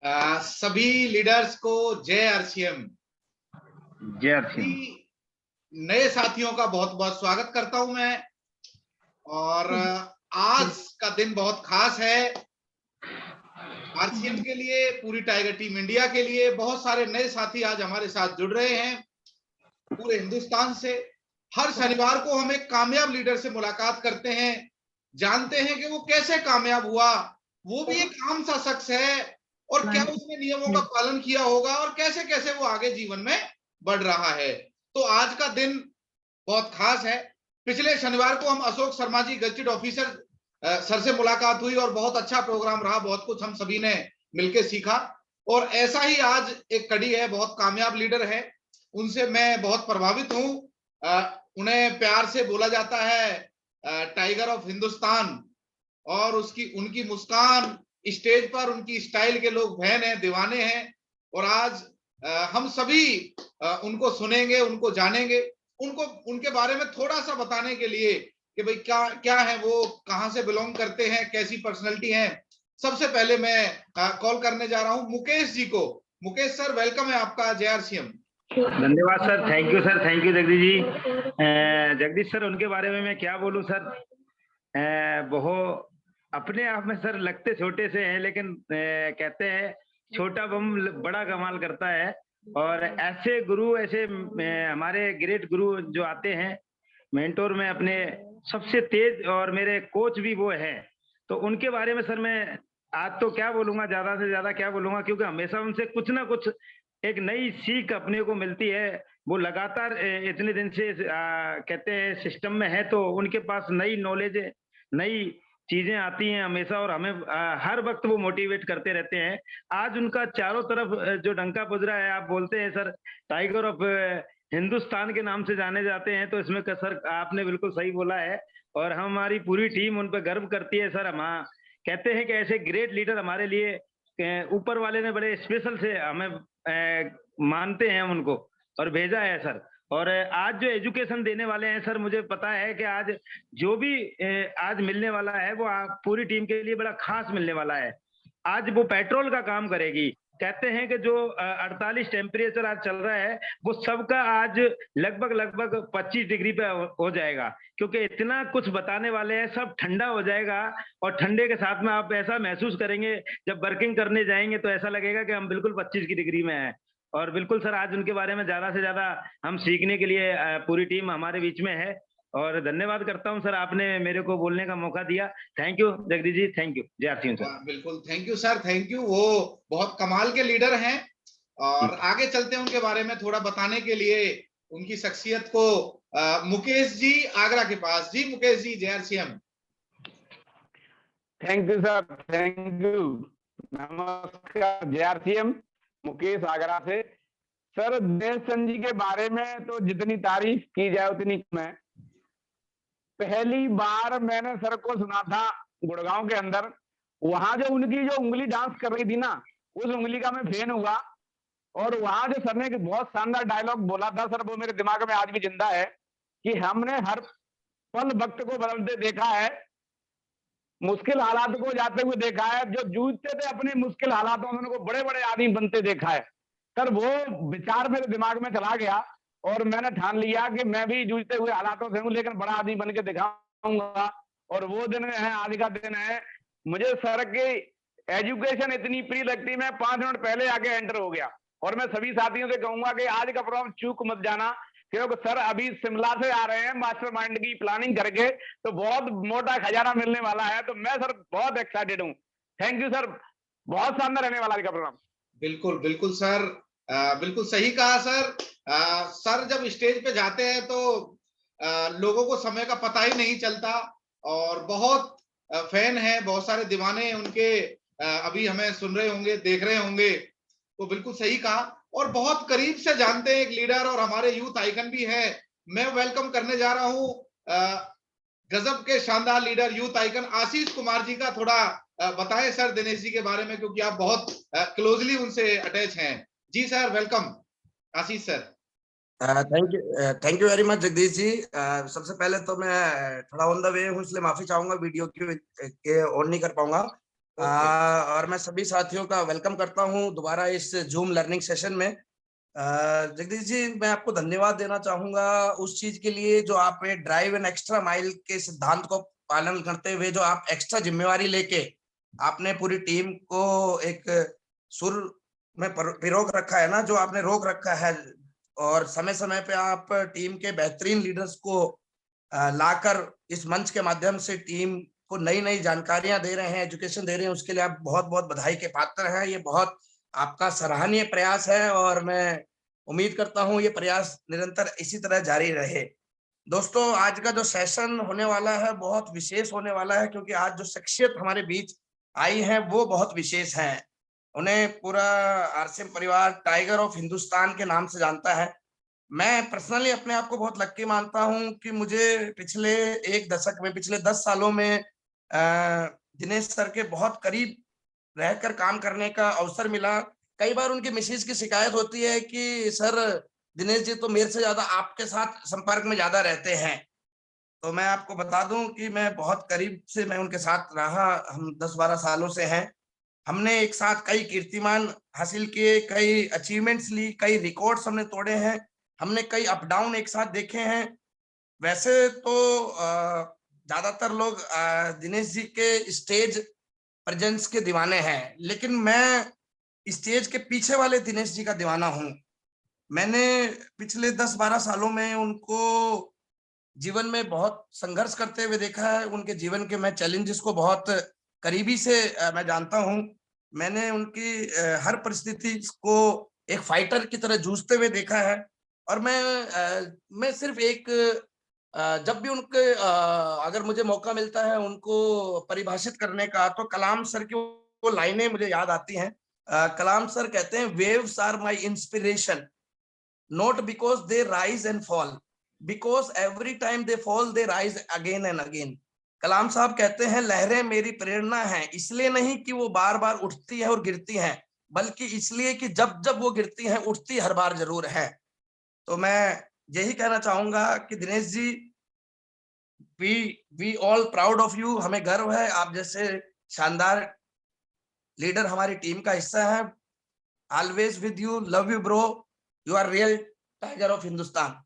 सभी लीडर्स को जय आरसीएम। जय आरसीएम। नए साथियों का बहुत बहुत स्वागत करता हूं मैं। और आज का दिन बहुत खास है आरसीएम के लिए, पूरी टाइगर टीम इंडिया के लिए। बहुत सारे नए साथी आज हमारे साथ जुड़ रहे हैं पूरे हिंदुस्तान से। हर शनिवार को हम एक कामयाब लीडर से मुलाकात करते हैं, जानते हैं कि वो कैसे कामयाब हुआ, वो भी एक आम सा शख्स है और क्या उसने नियमों का पालन किया होगा और कैसे कैसे वो आगे जीवन में बढ़ रहा है। तो आज का दिन बहुत खास है। पिछले शनिवार को हम Ashok Sharma ji gazetted officer sir से मुलाकात हुई और बहुत अच्छा प्रोग्राम रहा, बहुत कुछ हम सभी ने मिलकर सीखा। और ऐसा ही आज एक कड़ी है, बहुत कामयाब लीडर है, उनसे मैं बहुत प्रभावित हूं। उन्हें प्यार से बोला जाता है टाइगर ऑफ हिंदुस्तान, और उनकी मुस्कान, स्टेज पर उनकी स्टाइल के लोग फैन हैं, दीवाने हैं। और आज हम सभी उनको सुनेंगे, उनको जानेंगे, उनके बारे में थोड़ा सा बताने के लिए कि भाई क्या क्या है वो, कहां से बिलोंग करते हैं, कैसी पर्सनैलिटी है। सबसे पहले मैं कॉल करने जा रहा हूं मुकेश जी को। मुकेश सर, वेलकम है आपका जय आरसीएम। धन्यवाद सर, thank you sir, thank you Jagdish ji. Jagdish sir, उनके बारे में मैं क्या बोलूं सर। वो अपने आप में सर लगते छोटे से हैं, लेकिन कहते हैं छोटा बम बड़ा कमाल करता है। और ऐसे गुरु, ऐसे हमारे ग्रेट गुरु जो आते हैं मेंटोर में, अपने सबसे तेज, और मेरे कोच भी वो है। तो उनके बारे में सर मैं आज तो क्या बोलूंगा, ज्यादा से ज्यादा क्या बोलूंगा, क्योंकि हमेशा उनसे कुछ ना कुछ एक नई सीख अपने को मिलती है। वो लगातार इतने दिन से कहते हैं सिस्टम में है, तो उनके पास नई नॉलेज, नई चीजें आती हैं हमेशा, और हमें हर वक्त वो मोटिवेट करते रहते हैं। आज उनका चारों तरफ जो डंका बज रहा है, आप बोलते हैं सर टाइगर ऑफ हिंदुस्तान के नाम से जाने जाते हैं, तो इसमें सर आपने बिल्कुल सही बोला है। और हमारी पूरी टीम उन पर गर्व करती है सर। हम कहते हैं कि ऐसे ग्रेट लीडर हमारे लिए ऊपर वाले ने बड़े स्पेशल से हमें मानते हैं उनको और भेजा है सर। और आज जो एजुकेशन देने वाले हैं सर, मुझे पता है कि आज जो भी आज मिलने वाला है वो पूरी टीम के लिए बड़ा खास मिलने वाला है। आज वो पेट्रोल का काम करेगी। कहते हैं कि जो 48 टेम्परेचर आज चल रहा है, वो सबका आज लगभग 25 डिग्री पे हो जाएगा, क्योंकि इतना कुछ बताने वाले हैं। सब ठंडा हो जाएगा, और ठंडे के साथ में आप ऐसा महसूस करेंगे, जब वर्किंग करने जाएंगे तो ऐसा लगेगा कि हम बिल्कुल 25 की डिग्री में हैं। और बिल्कुल सर, आज उनके बारे में ज्यादा से ज्यादा हम सीखने के लिए पूरी टीम हमारे बीच में है। और धन्यवाद करता हूं सर, आपने मेरे को बोलने का मौका दिया। Thank you Jagdish ji, thank you. जय आरसीएम सर। बिल्कुल, thank you sir, thank you. वो बहुत कमाल के लीडर हैं, और आगे चलते हैं उनके बारे में थोड़ा बताने के लिए, उनकी शख्सियत को। मुकेश जी आगरा के पास। जी मुकेश जी, जय RCM. Thank you sir, thank you. नमस्कार, जय आरसीएम। मुकेश आगरा से। सर, दिनेश चंद जी के बारे में तो जितनी तारीफ की जाए उतनी कम है। पहली बार मैंने सर को सुना था गुड़गांव के अंदर, वहां जो उनकी जो उंगली डांस कर रही थी ना, उस उंगली का मैं फैन हुआ। और वहां जो सर ने बहुत शानदार डायलॉग बोला था सर, वो मेरे दिमाग में आज भी जिंदा है कि हमने हर पल वक्त को बदलते देखा है, मुश्किल हालात को जाते हुए देखा है, जो जूझते थे अपने मुश्किल हालातों में उनको बड़े बड़े आदमी बनते देखा है। सर, वो विचार मेरे दिमाग में चला गया और मैंने ठान लिया कि मैं भी जूझते हुए हालातों से हूं, लेकिन बड़ा आदमी बन के दिखाऊंगा। और वो दिन है, आज का दिन है। मुझे सर की एजुकेशन इतनी प्रिय लगती, मैं 5 मिनट पहले आके एंटर हो गया। और मैं सभी साथियों से कहूंगा कि आज का प्रोग्राम चूक मत जाना, क्योंकि सर अभी शिमला से आ रहे हैं मास्टरमाइंड की प्लानिंग करके, तो बहुत मोटा खजाना मिलने वाला है। तो मैं सर बहुत एक्साइटेड हूँ। थैंक यू सर, बहुत शानदार रहने वाला आज का प्रोग्राम। बिल्कुल बिल्कुल सर, बिल्कुल सही कहा सर। सर जब स्टेज पे जाते हैं तो लोगों को समय का पता ही नहीं चलता, और बहुत फैन है, बहुत सारे दीवाने हैं उनके। अभी हमें सुन रहे होंगे, देख रहे होंगे, तो बिल्कुल सही कहा। और बहुत करीब से जानते हैं एक लीडर, और हमारे यूथ आइकन भी है। मैं वेलकम करने जा रहा हूं गजब के शानदार leader, youth icon Ashish Kumar ji का। थोड़ा बताएं सर दिनेश जी के बारे में, क्योंकि आप बहुत क्लोजली उनसे अटैच हैं। जी sir, welcome Ashish sir. Thank you very much Jagdish ji. सबसे पहले तो मैं थोड़ा ऑन द वे हूँ, इसलिए माफी चाहूंगा, वीडियो के ऑन नहीं कर पाऊंगा। और मैं सभी साथियों का वेलकम करता हूं दोबारा इस जूम लर्निंग सेशन में। जगदीश जी, मैं आपको धन्यवाद देना चाहूंगा उस चीज के लिए जो आपने ड्राइव एन एक्स्ट्रा माइल के सिद्धांत को पालन करते हुए जो आप एक्स्ट्रा जिम्मेवारी लेके आपने पूरी टीम को एक सुर में पिरोक रखा है ना, जो आपने रोक रखा है, और समय समय पे आप टीम के बेहतरीन लीडर्स को लाकर इस मंच के माध्यम से टीम को नई नई जानकारियां दे रहे हैं, एजुकेशन दे रहे हैं, उसके लिए आप बहुत बहुत बधाई के पात्र हैं। ये बहुत आपका सराहनीय प्रयास है और मैं उम्मीद करता हूं ये प्रयास निरंतर इसी तरह जारी रहे। दोस्तों, आज का जो सेशन होने वाला है बहुत विशेष होने वाला है, क्योंकि आज जो शख्सियत हमारे बीच आई है वो बहुत विशेष है। उन्हें पूरा आरसीएम परिवार टाइगर ऑफ हिंदुस्तान के नाम से जानता है। मैं पर्सनली अपने आप को बहुत लक्की मानता हूं कि मुझे पिछले एक दशक में, पिछले 10 सालों में दिनेश सर के बहुत करीब रहकर काम करने का अवसर मिला। कई बार उनकी मिसेज की शिकायत होती है कि सर दिनेश जी तो मेरे से ज्यादा आपके साथ संपर्क में ज्यादा रहते हैं। तो मैं आपको बता दूं कि मैं बहुत करीब से मैं उनके साथ रहा, हम 10-12 सालों से हैं। हमने एक साथ कई कीर्तिमान हासिल किए, कई अचीवमेंट्स ली, कई रिकॉर्ड्स हमने तोड़े हैं, हमने कई अप डाउन एक साथ देखे हैं। वैसे तो ज्यादातर लोग दिनेश जी के स्टेज प्रेजेंस के दीवाने हैं, लेकिन मैं स्टेज के पीछे वाले दिनेश जी का दीवाना हूं। मैंने पिछले 10-12 सालों में उनको जीवन में बहुत संघर्ष करते हुए देखा है। उनके जीवन के मैं चैलेंजेस को बहुत करीबी से मैं जानता हूं। मैंने उनकी हर परिस्थिति को एक फाइटर की तरह जूझते हुए देखा है। और मैं सिर्फ एक जब भी उनके अगर मुझे मौका मिलता है उनको परिभाषित करने का, तो कलाम सर की वो लाइनें मुझे याद आती हैं। कलाम सर कहते हैं, waves are my inspiration, not because they rise and fall, because every time they fall they rise again and again. Kalam साहब कहते हैं, लहरें मेरी प्रेरणा है, इसलिए नहीं कि वो बार बार उठती है और गिरती हैं, बल्कि इसलिए कि जब जब वो गिरती हैं उठती हर बार जरूर है। तो मैं यही कहना चाहूंगा कि Dinesh ji, we all proud of you. हमें गर्व है, आप जैसे शानदार लीडर हमारी टीम का हिस्सा है। Always with you, love you bro, you are real tiger of Hindustan.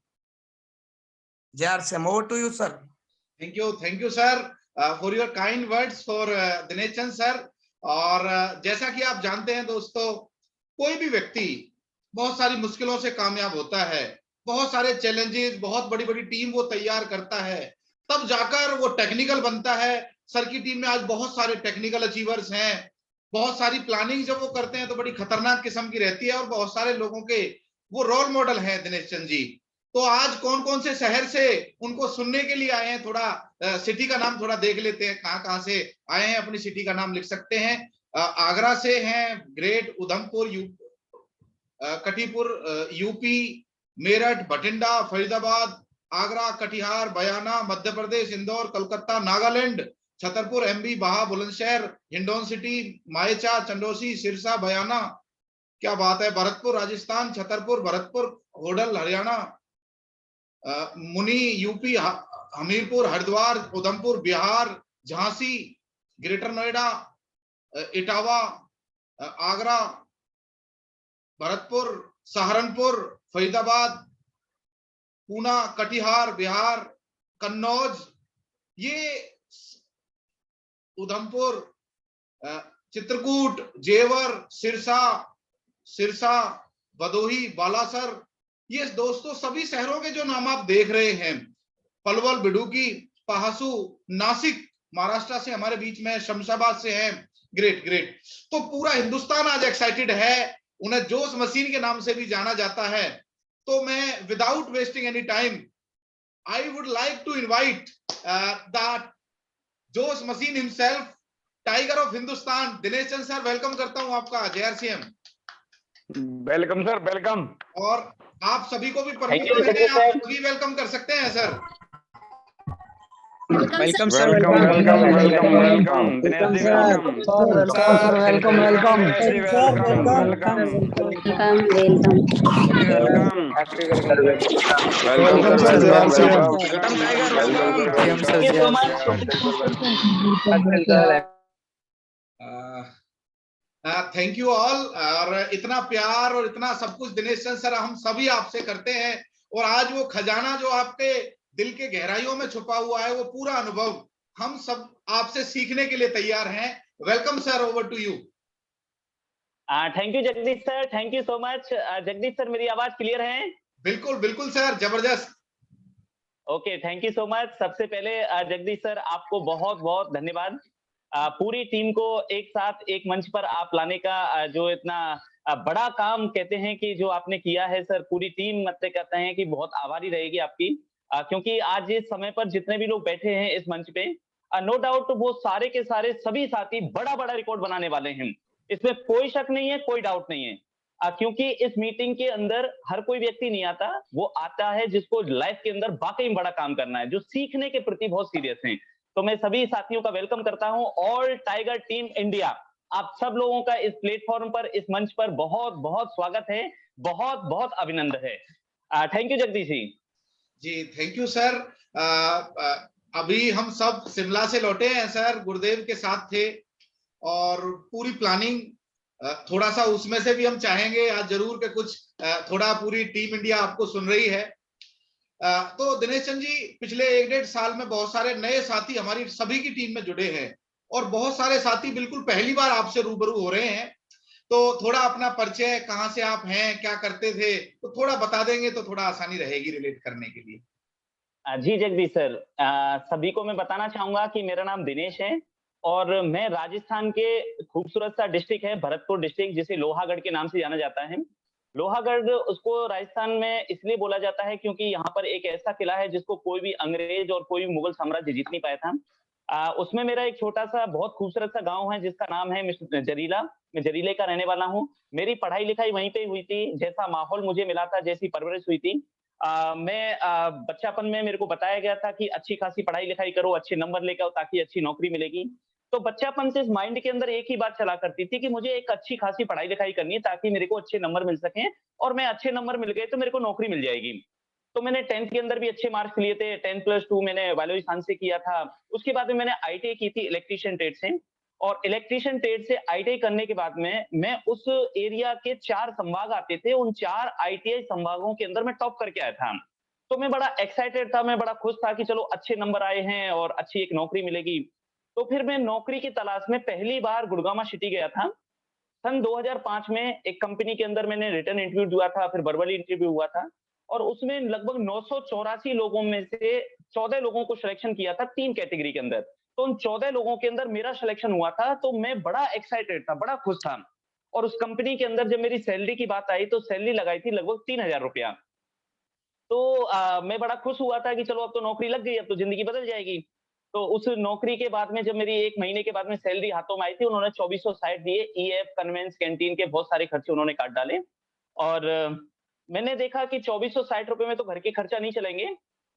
JRCM, over to you, sir. Thank you, sir, for your kind words for Dinesh Chand sir. और जैसा कि आप जानते हैं दोस्तों, कोई भी व्यक्ति बहुत सारी मुश्किलों से कामयाब होता है, बहुत सारे चैलेंजेस, बहुत बड़ी बड़ी टीम वो तैयार करता है, तब जाकर वो टेक्निकल बनता है। सर की टीम में आज बहुत सारे टेक्निकल अचीवर्स हैं। बहुत सारी प्लानिंग जब वो करते हैं तो बड़ी खतरनाक किस्म की रहती है, और बहुत सारे लोगों के वो रोल मॉडल हैं दिनेश चंद जी। तो आज कौन कौन से शहर से उनको सुनने के लिए आए हैं, थोड़ा सिटी का नाम थोड़ा देख लेते हैं, कहां कहां से आए हैं, अपनी सिटी का नाम लिख सकते हैं। आगरा से हैं, ग्रेट, उधमपुर कटीपुर यूपी, मेरठ, बठिंडा, फरीदाबाद, आगरा, कटिहार, बयाना मध्य प्रदेश, इंदौर, कलकत्ता, नागालैंड, छतरपुर एमबी, बहा, बुलंदशहर, हिंडौन सिटी, माएचा, चंडोसी, सिरसा, बयाना, क्या बात है, भरतपुर राजस्थान, छतरपुर, भरतपुर, होडल हरियाणा, मुनी यूपी, हमीरपुर, हरिद्वार, उधमपुर बिहार, झांसी, ग्रेटर नोएडा, इटावा, आगरा, भरतपुर, सहारनपुर, फरीदाबाद, पूना, कटिहार बिहार, कन्नौज, ये उधमपुर, चित्रकूट, जेवर, सिरसा, भदोही, बालासर, ये दोस्तों सभी शहरों के जो नाम आप देख रहे हैं, पलवल, बिडुकी, पहासू, नासिक, महाराष्ट्र से हमारे बीच में, शमशाबाद से हैं, ग्रेट ग्रेट। तो पूरा हिंदुस्तान आज एक्साइटेड है, उन्हें जोश मशीन के नाम से भी जाना जाता है। तो मैं without wasting any time I would like to invite the josh machine himself, tiger of Hindustan, Dinesh Chand sir, welcome करता हूं आपका JRCM। Welcome sir, welcome. और आप सभी को भी परमिशन है, आप सभी वेलकम कर सकते हैं sir. Welcome sir, welcome welcome welcome welcome Dinesh ji, welcome welcome welcome thank you all. और इतना प्यार और इतना सब कुछ दिनेश चंद सर हम सभी आपसे करते हैं, और आज वो खजाना जो आपके दिल के गहराइयों में छुपा हुआ है, वो पूरा अनुभव हम सब आपसे सीखने के लिए तैयार हैं। Welcome sir, over to you. Thank you Jagdish sir, thank you so much. Jagdish sir, मेरी आवाज क्लियर है? बिल्कुल बिल्कुल सर, जबरदस्त। Okay, thank you so much. सबसे पहले जगदीश सर, आपको बहुत बहुत धन्यवाद। पूरी टीम को एक साथ एक मंच पर आप लाने का जो इतना बड़ा काम कहते हैं कि जो आपने किया है सर, पूरी टीम मतलब कहते हैं कि बहुत आभारी रहेगी आपकी। क्योंकि आज इस समय पर जितने भी लोग बैठे हैं इस मंच पे, नो डाउट वो सारे के सारे सभी साथी बड़ा बड़ा रिकॉर्ड बनाने वाले हैं, इसमें कोई शक नहीं है, कोई डाउट नहीं है। क्योंकि इस मीटिंग के अंदर हर कोई व्यक्ति नहीं आता, वो आता है जिसको लाइफ के अंदर वाकई में बड़ा काम करना है, जो सीखने के प्रति बहुत सीरियस हैं। तो मैं सभी साथियों का वेलकम करता हूं। ऑल टाइगर टीम इंडिया, आप सब लोगों का इस प्लेटफॉर्म पर, इस मंच पर बहुत बहुत स्वागत है, बहुत बहुत अभिनंदन है। Thank you Jagdish ji. जी थैंक यू सर। अभी हम सब शिमला से लौटे हैं सर, गुरुदेव के साथ थे, और पूरी प्लानिंग थोड़ा सा उसमें से भी हम चाहेंगे आज जरूर कि कुछ थोड़ा पूरी टीम इंडिया आपको सुन रही है। तो दिनेश चंद जी, पिछले 1-1.5 साल में बहुत सारे नए साथी हमारी सभी की टीम में जुड़े हैं, और बहुत सारे साथी बिल्कुल पहली बार आपसे रूबरू हो रहे हैं। तो थोड़ा अपना परिचय, कहां से आप हैं, क्या करते थे, तो थोड़ा बता देंगे तो थोड़ा आसानी रहेगी रिलेट करने के लिए। जी जगदीश सर, सभी को मैं बताना चाहूंगा कि मेरा नाम दिनेश है, और मैं राजस्थान के खूबसूरत सा डिस्ट्रिक्ट है भरतपुर डिस्ट्रिक्ट, जिसे लोहागढ़ के नाम से जाना जाता है। लोहागढ़ उसको राजस्थान में इसलिए बोला जाता है क्योंकि यहाँ पर एक ऐसा किला है जिसको कोई भी अंग्रेज और कोई भी मुगल साम्राज्य जीत नहीं पाया था। उसमें मेरा एक छोटा सा बहुत खूबसूरत सा गांव है जिसका नाम है जरीला। मैं जरीले का रहने वाला हूँ। मेरी पढ़ाई लिखाई वहीं पे हुई थी। जैसा माहौल मुझे मिला था, जैसी परवरिश हुई थी, मैं बच्चापन में मेरे को बताया गया था कि अच्छी खासी पढ़ाई लिखाई करो, अच्छे नंबर लेकर आओ ताकि अच्छी नौकरी मिलेगी। तो बच्चापन से इस माइंड के अंदर एक ही बात चला करती थी कि मुझे एक अच्छी खासी पढ़ाई लिखाई करनी है ताकि मेरे को अच्छे नंबर मिल सकें, और मैं अच्छे नंबर मिल गए तो मेरे को नौकरी मिल जाएगी। तो मैंने 10th के अंदर भी अच्छे मार्क्स लिए थे। 10+2 मैंने बायोलॉजी साइंस से किया था। उसके बाद में मैंने आईटीआई की थी इलेक्ट्रीशियन ट्रेड से, और इलेक्ट्रीशियन ट्रेड से आईटीआई करने के बाद में मैं उस एरिया के 4 संभाग आते थे, उन 4 आईटीआई संभागों के अंदर मैं टॉप करके आया था। तो मैं बड़ा एक्साइटेड था, मैं बड़ा खुश था कि चलो अच्छे नंबर आए हैं और अच्छी एक नौकरी मिलेगी। तो फिर मैं नौकरी की तलाश में पहली बार गुड़गांव सिटी गया था। सन 2005 में एक कंपनी के अंदर मैंने रिटर्न इंटरव्यू दिया था, फिर वर्बली इंटरव्यू हुआ था, और उसमें लगभग 984 लोगों में से 14 लोगों को सिलेक्शन किया था 3 कैटेगरी के अंदर। तो उन 14 लोगों के अंदर मेरा सिलेक्शन हुआ था, तो मैं बड़ा एक्साइटेड था, बड़ा खुश था। और उस कंपनी के अंदर जब मेरी सैलरी की बात आई तो सैलरी लगाई थी लगभग 3000 रुपया। तो मैं बड़ा खुश हुआ था कि चलो अब तो नौकरी लग गई, अब तो जिंदगी बदल जाएगी। तो उस नौकरी के बाद में जब मेरी 1 महीने के बाद में सैलरी हाथों में आई थी, उन्होंने 2460 दिए। ईएफ, कन्वेंस, कैंटीन के बहुत सारे खर्चे उन्होंने काट डाले, और मैंने देखा कि 2460 रुपए में तो घर के खर्चा नहीं चलेंगे।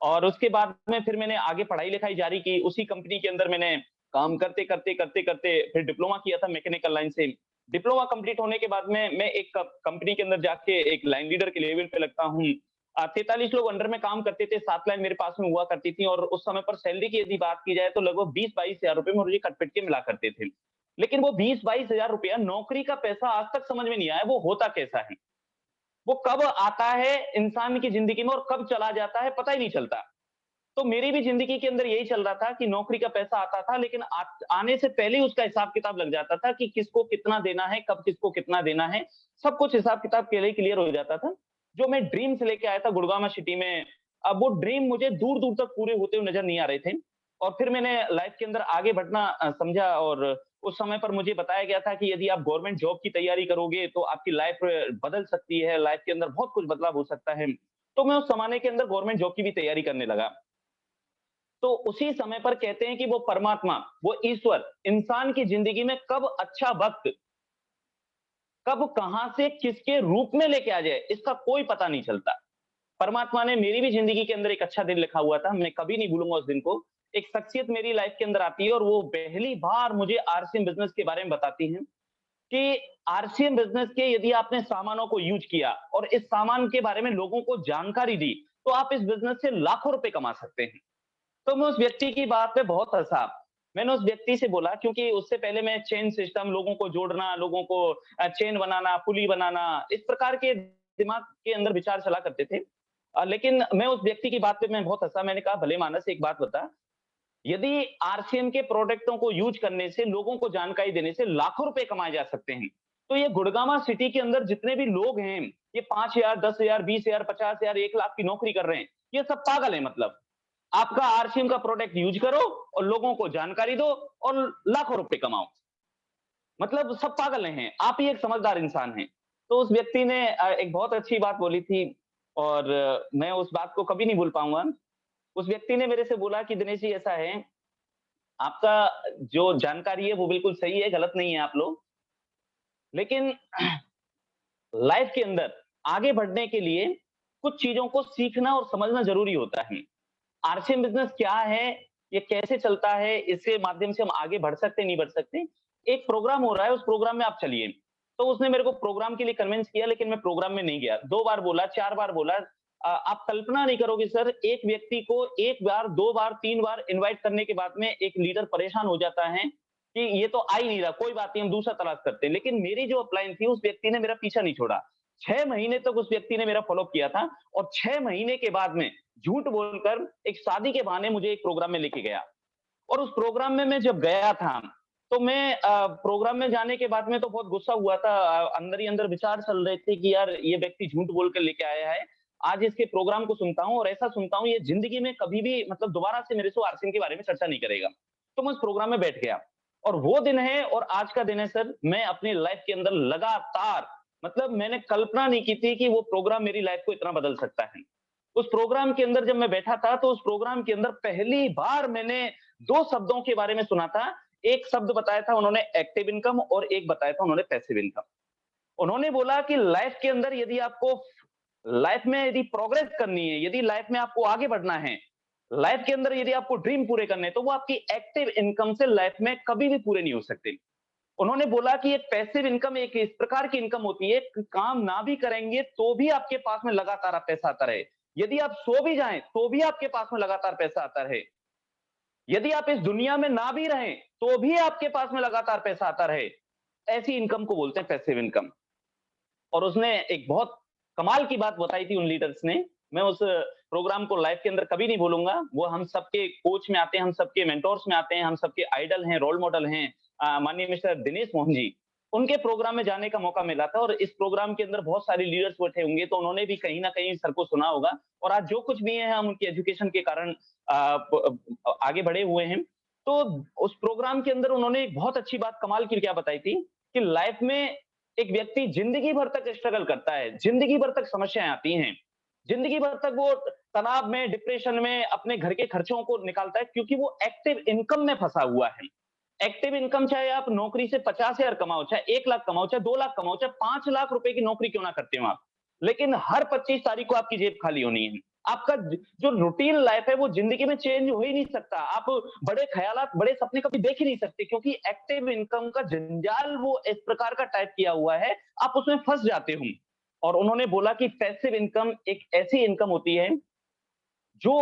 और उसके बाद में फिर मैंने आगे पढ़ाई लिखाई जारी की। उसी कंपनी के अंदर मैंने काम करते करते करते करते फिर डिप्लोमा किया था मैकेनिकल लाइन से। डिप्लोमा कंप्लीट होने के बाद में मैं एक कंपनी के अंदर जाके एक लाइन लीडर के लेवल पे लगता हूँ। 43 लोग अंडर में काम करते थे, 7 लाइन मेरे पास में हुआ करती थी, और उस समय पर सैलरी की यदि बात की जाए तो लगभग 20-22 हजार रुपए मुझे कटपिट के मिला करते थे। लेकिन वो 20-22 हजार रुपया नौकरी का पैसा आज तक समझ में नहीं आया, वो होता कैसा है, वो कब आता है इंसान की जिंदगी में और कब चला जाता है पता ही नहीं चलता। तो मेरी भी जिंदगी के अंदर यही चल रहा था कि नौकरी का पैसा आता था, लेकिन आने से पहले ही उसका हिसाब किताब लग जाता था कि किसको कितना देना है, कब किसको कितना देना है, सब कुछ हिसाब किताब पहले ही क्लियर हो जाता था। जो मैं ड्रीम्स लेके आया था गुड़गांव सिटी में, अब वो ड्रीम मुझे दूर दूर तक पूरे होते हुए नजर नहीं आ रहे थे। और फिर मैंने लाइफ के अंदर आगे बढ़ना समझा, और उस समय पर मुझे बताया गया था कि यदि आप गवर्नमेंट जॉब की तैयारी करोगे तो आपकी लाइफ बदल सकती है, लाइफ के अंदर बहुत कुछ बदलाव हो सकता है। तो मैं उस जमाने के अंदर गवर्नमेंट जॉब की भी तैयारी करने लगा। तो उसी समय पर कहते हैं कि वो परमात्मा, वो ईश्वर इंसान की जिंदगी में कब अच्छा वक्त, कब कहां से किसके रूप में लेके आ जाए, इसका कोई पता नहीं चलता। परमात्मा ने मेरी भी जिंदगी के अंदर एक अच्छा दिन लिखा हुआ था, मैं कभी नहीं भूलूंगा उस दिन को। एक शख्सियत मेरी लाइफ के अंदर आती है और वो पहली बार मुझे आरसीएम बिजनेस के बारे में बताती है कि आरसीएम बिजनेस के यदि आपने सामानों को यूज किया और इस सामान के बारे में लोगों को जानकारी दी, तो आप इस बिजनेस से लाखों रुपए कमा सकते हैं। तो मैं उस व्यक्ति की बात पे बहुत हंसा। मैंने उस व्यक्ति से बोला, क्योंकि उससे पहले मैं चेन सिस्टम, लोगों को जोड़ना, लोगों को चेन बनाना, पुली बनाना, इस प्रकार के दिमाग के अंदर विचार चला करते थे। लेकिन मैं उस व्यक्ति की बात पे मैं बहुत हँसा। मैंने कहा, भले मानस एक बात बता, यदि आरसीएम के प्रोडक्टों को यूज करने से, लोगों को जानकारी देने से लाखों रुपए कमाए जा सकते हैं, तो ये गुड़गांव सिटी के अंदर जितने भी लोग हैं, ये 5,000, 10,000, 20,000, 50,000, 1 लाख की नौकरी कर रहे हैं, ये सब पागल है। मतलब आपका आरसीएम का प्रोडक्ट यूज करो और लोगों को जानकारी दो और लाखों रुपए कमाओ। मतलब सब पागल हैं, आप ही एक समझदार इंसान हैं। तो उस व्यक्ति ने एक बहुत अच्छी बात बोली थी और मैं उस बात को कभी नहीं भूल पाऊंगा। उस व्यक्ति ने मेरे से बोला कि दिनेश जी, ऐसा है, आपका जो जानकारी है वो बिल्कुल सही है, गलत नहीं है आप लोग, लेकिन लाइफ के अंदर आगे बढ़ने के लिए कुछ चीजों को सीखना और समझना जरूरी होता है। आरसीएम बिजनेस क्या है, ये कैसे चलता है, इसके माध्यम से हम आगे बढ़ सकते नहीं बढ़ सकते। एक प्रोग्राम हो रहा है, उस प्रोग्राम में आप चलिए। तो उसने मेरे को प्रोग्राम के लिए कन्विंस किया, लेकिन मैं प्रोग्राम में नहीं गया। 2 बार बोला, 4 बार बोला। आप कल्पना नहीं करोगे सर, एक व्यक्ति को 1 बार, 2 बार, 3 बार इनवाइट करने के बाद में एक लीडर परेशान हो जाता है कि ये तो आ ही नहीं रहा, कोई बात नहीं, हम दूसरा तलाश करते हैं। लेकिन मेरी जो अपलाइन थी, उस व्यक्ति ने मेरा पीछा नहीं छोड़ा। 6 महीने तक उस व्यक्ति ने मेरा फॉलोअप किया था और 6 महीने के बाद में झूठ बोलकर एक शादी के बहाने मुझे एक प्रोग्राम में लेके गया। और उस प्रोग्राम में मैं जब गया था, तो मैं प्रोग्राम में जाने के बाद में तो बहुत गुस्सा हुआ था। अंदर ही अंदर विचार चल रहे थे कि यार, ये व्यक्ति झूठ बोल कर लेके आया है। आज इसके प्रोग्राम को सुनता हूँ और ऐसा सुनता हूँ, ये जिंदगी में कभी भी मतलब दोबारा से मेरे से आरसीएम के बारे में चर्चा नहीं करेगा। तो मैं उस प्रोग्राम में बैठ गया और वो दिन है और आज का दिन है सर, मैं अपनी लाइफ के अंदर लगातार, मतलब मैंने कल्पना नहीं की थी कि वो प्रोग्राम मेरी लाइफ को इतना बदल सकता है। उस प्रोग्राम के अंदर जब मैं बैठा था, तो उस प्रोग्राम के अंदर पहली बार मैंने 2 शब्दों के बारे में सुना था। एक शब्द बताया था उन्होंने एक्टिव इनकम और एक बताया था उन्होंने पैसिव इनकम। उन्होंने बोला कि लाइफ के अंदर यदि आपको लाइफ में यदि प्रोग्रेस करनी है, यदि लाइफ में आपको आगे बढ़ना है, लाइफ के अंदर यदि आपको ड्रीम पूरे करने हैं, तो वो आपकी एक्टिव इनकम से लाइफ में कभी भी पूरे नहीं हो सकते। उन्होंने बोला कि एक पैसिव इनकम एक इस प्रकार की इनकम होती है, काम ना भी करेंगे तो भी आपके पास में लगातार पैसा आता रहे। यदि आप सो भी जाएं तो भी आपके पास में लगातार पैसा आता रहे। यदि आप इस दुनिया में ना भी रहें तो भी आपके पास में लगातार पैसा आता रहे। ऐसी इनकम को बोलते हैं पैसिव इनकम। और उसने एक बहुत कमाल की बात बताई थी उन लीडर्स ने। मैं उस प्रोग्राम को लाइफ के अंदर कभी नहीं भूलूंगा। वो हम सबके कोच में आते हैं, हम सबके मेंटोर्स में आते हैं, हम सबके आइडल हैं, रोल मॉडल हैं, माननीय मिस्टर दिनेश मोहन जी। उनके प्रोग्राम में जाने का मौका मिला था और इस प्रोग्राम के अंदर बहुत सारे लीडर्स बैठे होंगे, तो उन्होंने भी कहीं ना कहीं सर को सुना होगा। और आज जो कुछ भी है, हम उनकी एजुकेशन के कारण आगे बढ़े हुए हैं। तो उस प्रोग्राम के अंदर उन्होंने एक बहुत अच्छी बात कमाल की क्या बताई थी कि लाइफ में एक व्यक्ति जिंदगी भर तक स्ट्रगल करता है, जिंदगी भर तक समस्याएं आती हैं, जिंदगी भर तक वो तनाव में, डिप्रेशन में अपने घर के खर्चों को निकालता है, क्योंकि वो एक्टिव इनकम में फंसा हुआ है। एक्टिव इनकम, चाहे आप नौकरी से 50,000 कमाओ, चाहे 1 लाख कमाओ, चाहे 2 लाख कमाओ, चाहे 5 लाख रुपए की नौकरी क्यों ना करते हो आप, लेकिन हर 25 तारीख को आपकी जेब खाली होनी है। आपका जो रूटीन लाइफ है वो जिंदगी में चेंज हो ही नहीं सकता। आप बड़े ख्यालात, बड़े सपने कभी देख ही नहीं सकते, क्योंकि एक्टिव इनकम का जंजाल वो इस प्रकार का टाइप किया हुआ है, आप उसमें फंस जाते हो। और उन्होंने बोला कि पैसिव इनकम एक ऐसी इनकम होती है जो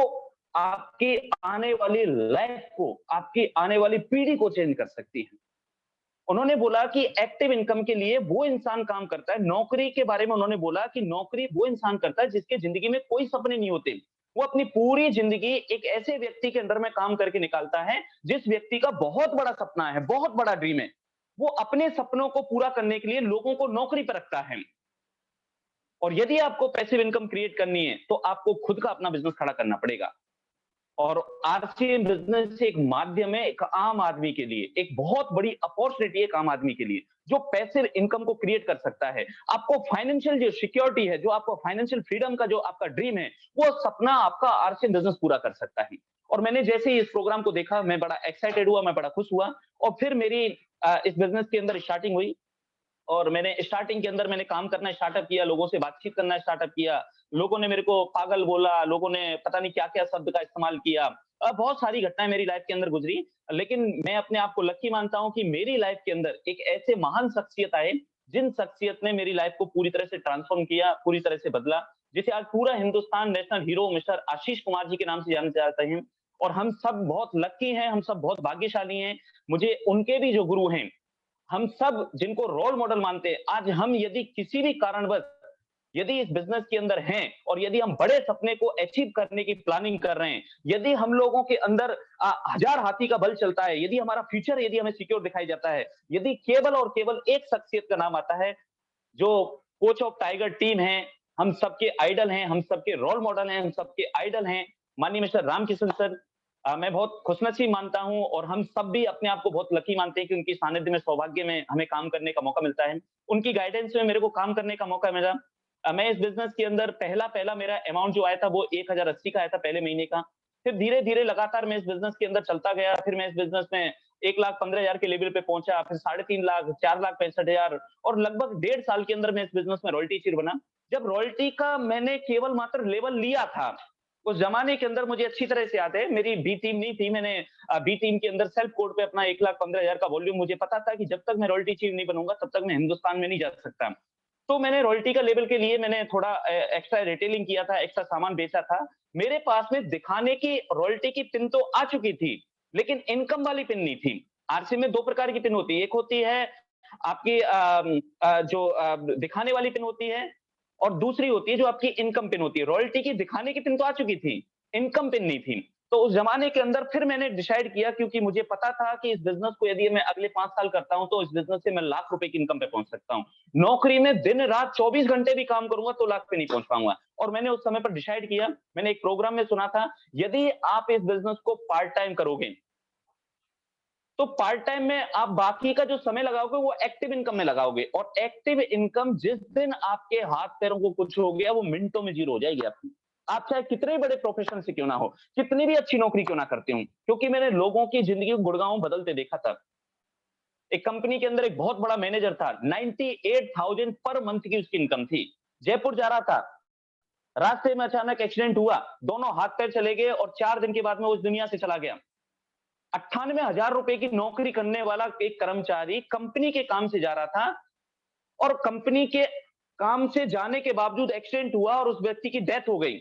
आपकी आने वाली लाइफ को, आपकी आने वाली पीढ़ी को चेंज कर सकती है। उन्होंने बोला कि एक्टिव इनकम के लिए वो इंसान काम करता है। नौकरी के बारे में उन्होंने बोला कि नौकरी वो इंसान करता है जिसके जिंदगी में कोई सपने नहीं होते। वो अपनी पूरी जिंदगी एक ऐसे व्यक्ति के अंडर में काम करके निकालता है जिस व्यक्ति का बहुत बड़ा सपना है, बहुत बड़ा ड्रीम है। वो अपने सपनों को पूरा करने के लिए लोगों को नौकरी पर रखता है। और यदि आपको पैसिव इनकम क्रिएट करनी है तो आपको खुद का अपना बिजनेस खड़ा करना पड़ेगा। और आरसीएम बिजनेस एक माध्यम है एक आम आदमी के लिए, एक बहुत बड़ी अपॉर्चुनिटी है एक आम आदमी के लिए जो पैसिव इनकम को क्रिएट कर सकता है। आपको फाइनेंशियल जो सिक्योरिटी है, जो आपको फाइनेंशियल फ्रीडम का जो आपका ड्रीम है, वो सपना आपका आरसीएम बिजनेस पूरा कर सकता है। और मैंने जैसे ही इस प्रोग्राम को देखा, मैं बड़ा एक्साइटेड हुआ, मैं बड़ा खुश हुआ। और फिर मेरी इस बिजनेस के अंदर स्टार्टिंग हुई और मैंने स्टार्टिंग के अंदर मैंने काम करना स्टार्टअप किया, लोगों से बातचीत करना स्टार्टअप किया। लोगों ने मेरे को पागल बोला, लोगों ने पता नहीं क्या-क्या शब्द का इस्तेमाल किया। बहुत सारी घटनाएं मेरी लाइफ के अंदर गुजरी, लेकिन मैं अपने आप को लकी मानता हूं कि मेरी लाइफ के अंदर एक ऐसे महान शख्सियत आए जिन शख्सियत ने मेरी लाइफ को पूरी तरह से ट्रांसफॉर्म किया, पूरी तरह से बदला, जिसे आज पूरा Hindustan national hero mister Ashish Kumar ji के नाम से जाना जाता है। और हम सब बहुत लकी हैं, हम सब बहुत भाग्यशाली हैं। मुझे उनके भी जो गुरु हैं, हम सब जिनको रोल मॉडल मानते हैं, आज हम यदि किसी भी कारणवश यदि इस बिजनेस के अंदर हैं और यदि हम बड़े सपने को अचीव करने की प्लानिंग कर रहे हैं, यदि हम लोगों के अंदर 1000 हाथी का बल चलता है, यदि हमारा फ्यूचर यदि हमें सिक्योर दिखाई जाता है, यदि केवल और केवल एक शख्सियत का नाम आता है जो कोच ऑफ टाइगर टीम है, हम सबके आइडल हैं, हम सबके रोल मॉडल हैं, हम सबके आइडल हैं, माननीय मिस्टर रामकिशन सर। मैं बहुत खुशनसीब मानता हूं और हम सब भी अपने आप को बहुत लकी मानते हैं कि उनकी सानिध्य में, सौभाग्य में हमें काम करने का मौका मिलता है। उनकी गाइडेंस में मेरे को काम करने का मौका मिला। मैं इस बिजनेस के अंदर पहला मेरा अमाउंट जो आया था वो 1080 का आया था पहले महीने का। फिर धीरे-धीरे लगातार मैं इस बिजनेस के अंदर चलता गया। फिर मैं इस बिजनेस में 1,15,000 के लेवल पे पहुंचा, फिर 3.5 लाख, 4,65,000 और लगभग 1.5 साल के अंदर मैं इस बिजनेस में रॉयल्टी शेयर बना। जब रॉयल्टी का मैंने केवल मात्र लेवल लिया था, उस जमाने के अंदर मुझे अच्छी तरह से याद है, मेरी बी टीम नहीं थी, मैंने बी टीम के अंदर सेल्फ कोड पे अपना 1,15,000 का वॉल्यूम, मुझे पता था कि जब तक मैं रॉयल्टी चीफ नहीं बनूंगा तब तक मैं हिंदुस्तान में नहीं जा सकता। तो मैंने रॉयल्टी का लेवल के लिए मैंने थोड़ा एक्स्ट्रा रिटेलिंग किया था, एक्स्ट्रा सामान बेचा था। मेरे पास में दिखाने की रॉयल्टी की पिन तो आ चुकी थी, लेकिन इनकम वाली पिन नहीं थी। आरसी में 2 प्रकार की पिन होती है, एक होती है आपकी दिखाने वाली पिन होती है और दूसरी होती है जो आपकी इनकम पिन होती है। रॉयल्टी की दिखाने की पिन तो आ चुकी थी, इनकम पिन नहीं थी। तो उस जमाने के अंदर फिर मैंने डिसाइड किया, क्योंकि मुझे पता था कि इस बिजनेस को यदि मैं अगले 5 साल करता हूं तो इस बिजनेस से मैं लाख रुपए की इनकम पे पहुंच सकता हूं। नौकरी में दिन रात 24 घंटे भी काम करूंगा तो लाख पे नहीं पहुंच पाऊंगा। और मैंने उस समय पर डिसाइड किया, मैंने एक प्रोग्राम में सुना था, यदि आप इस बिजनेस को पार्ट टाइम करोगे तो पार्ट टाइम में आप बाकी का जो समय लगाओगे वो एक्टिव इनकम में लगाओगे, और एक्टिव इनकम जिस दिन आपके हाथ पैरों को कुछ हो गया वो मिनटों में जीरो हो जाएगी आपकी। आप चाहे कितने बड़े प्रोफेशन से क्यों ना हो, कितनी भी अच्छी नौकरी क्यों ना करते हो, क्योंकि मैंने लोगों की जिंदगी को गुड़गांव बदलते देखा था। एक कंपनी के अंदर एक बहुत बड़ा मैनेजर था, 98,000 पर मंथ की उसकी इनकम थी। जयपुर जा रहा था, रास्ते में अचानक एक्सीडेंट हुआ, दोनों हाथ पैर चले गए और 4 दिन के बाद में उस दुनिया से चला गया। 98,000 रुपए की नौकरी करने वाला एक कर्मचारी कंपनी के काम से जा रहा था और कंपनी के काम से जाने के बावजूद एक्सीडेंट हुआ और उस व्यक्ति की डेथ हो गई।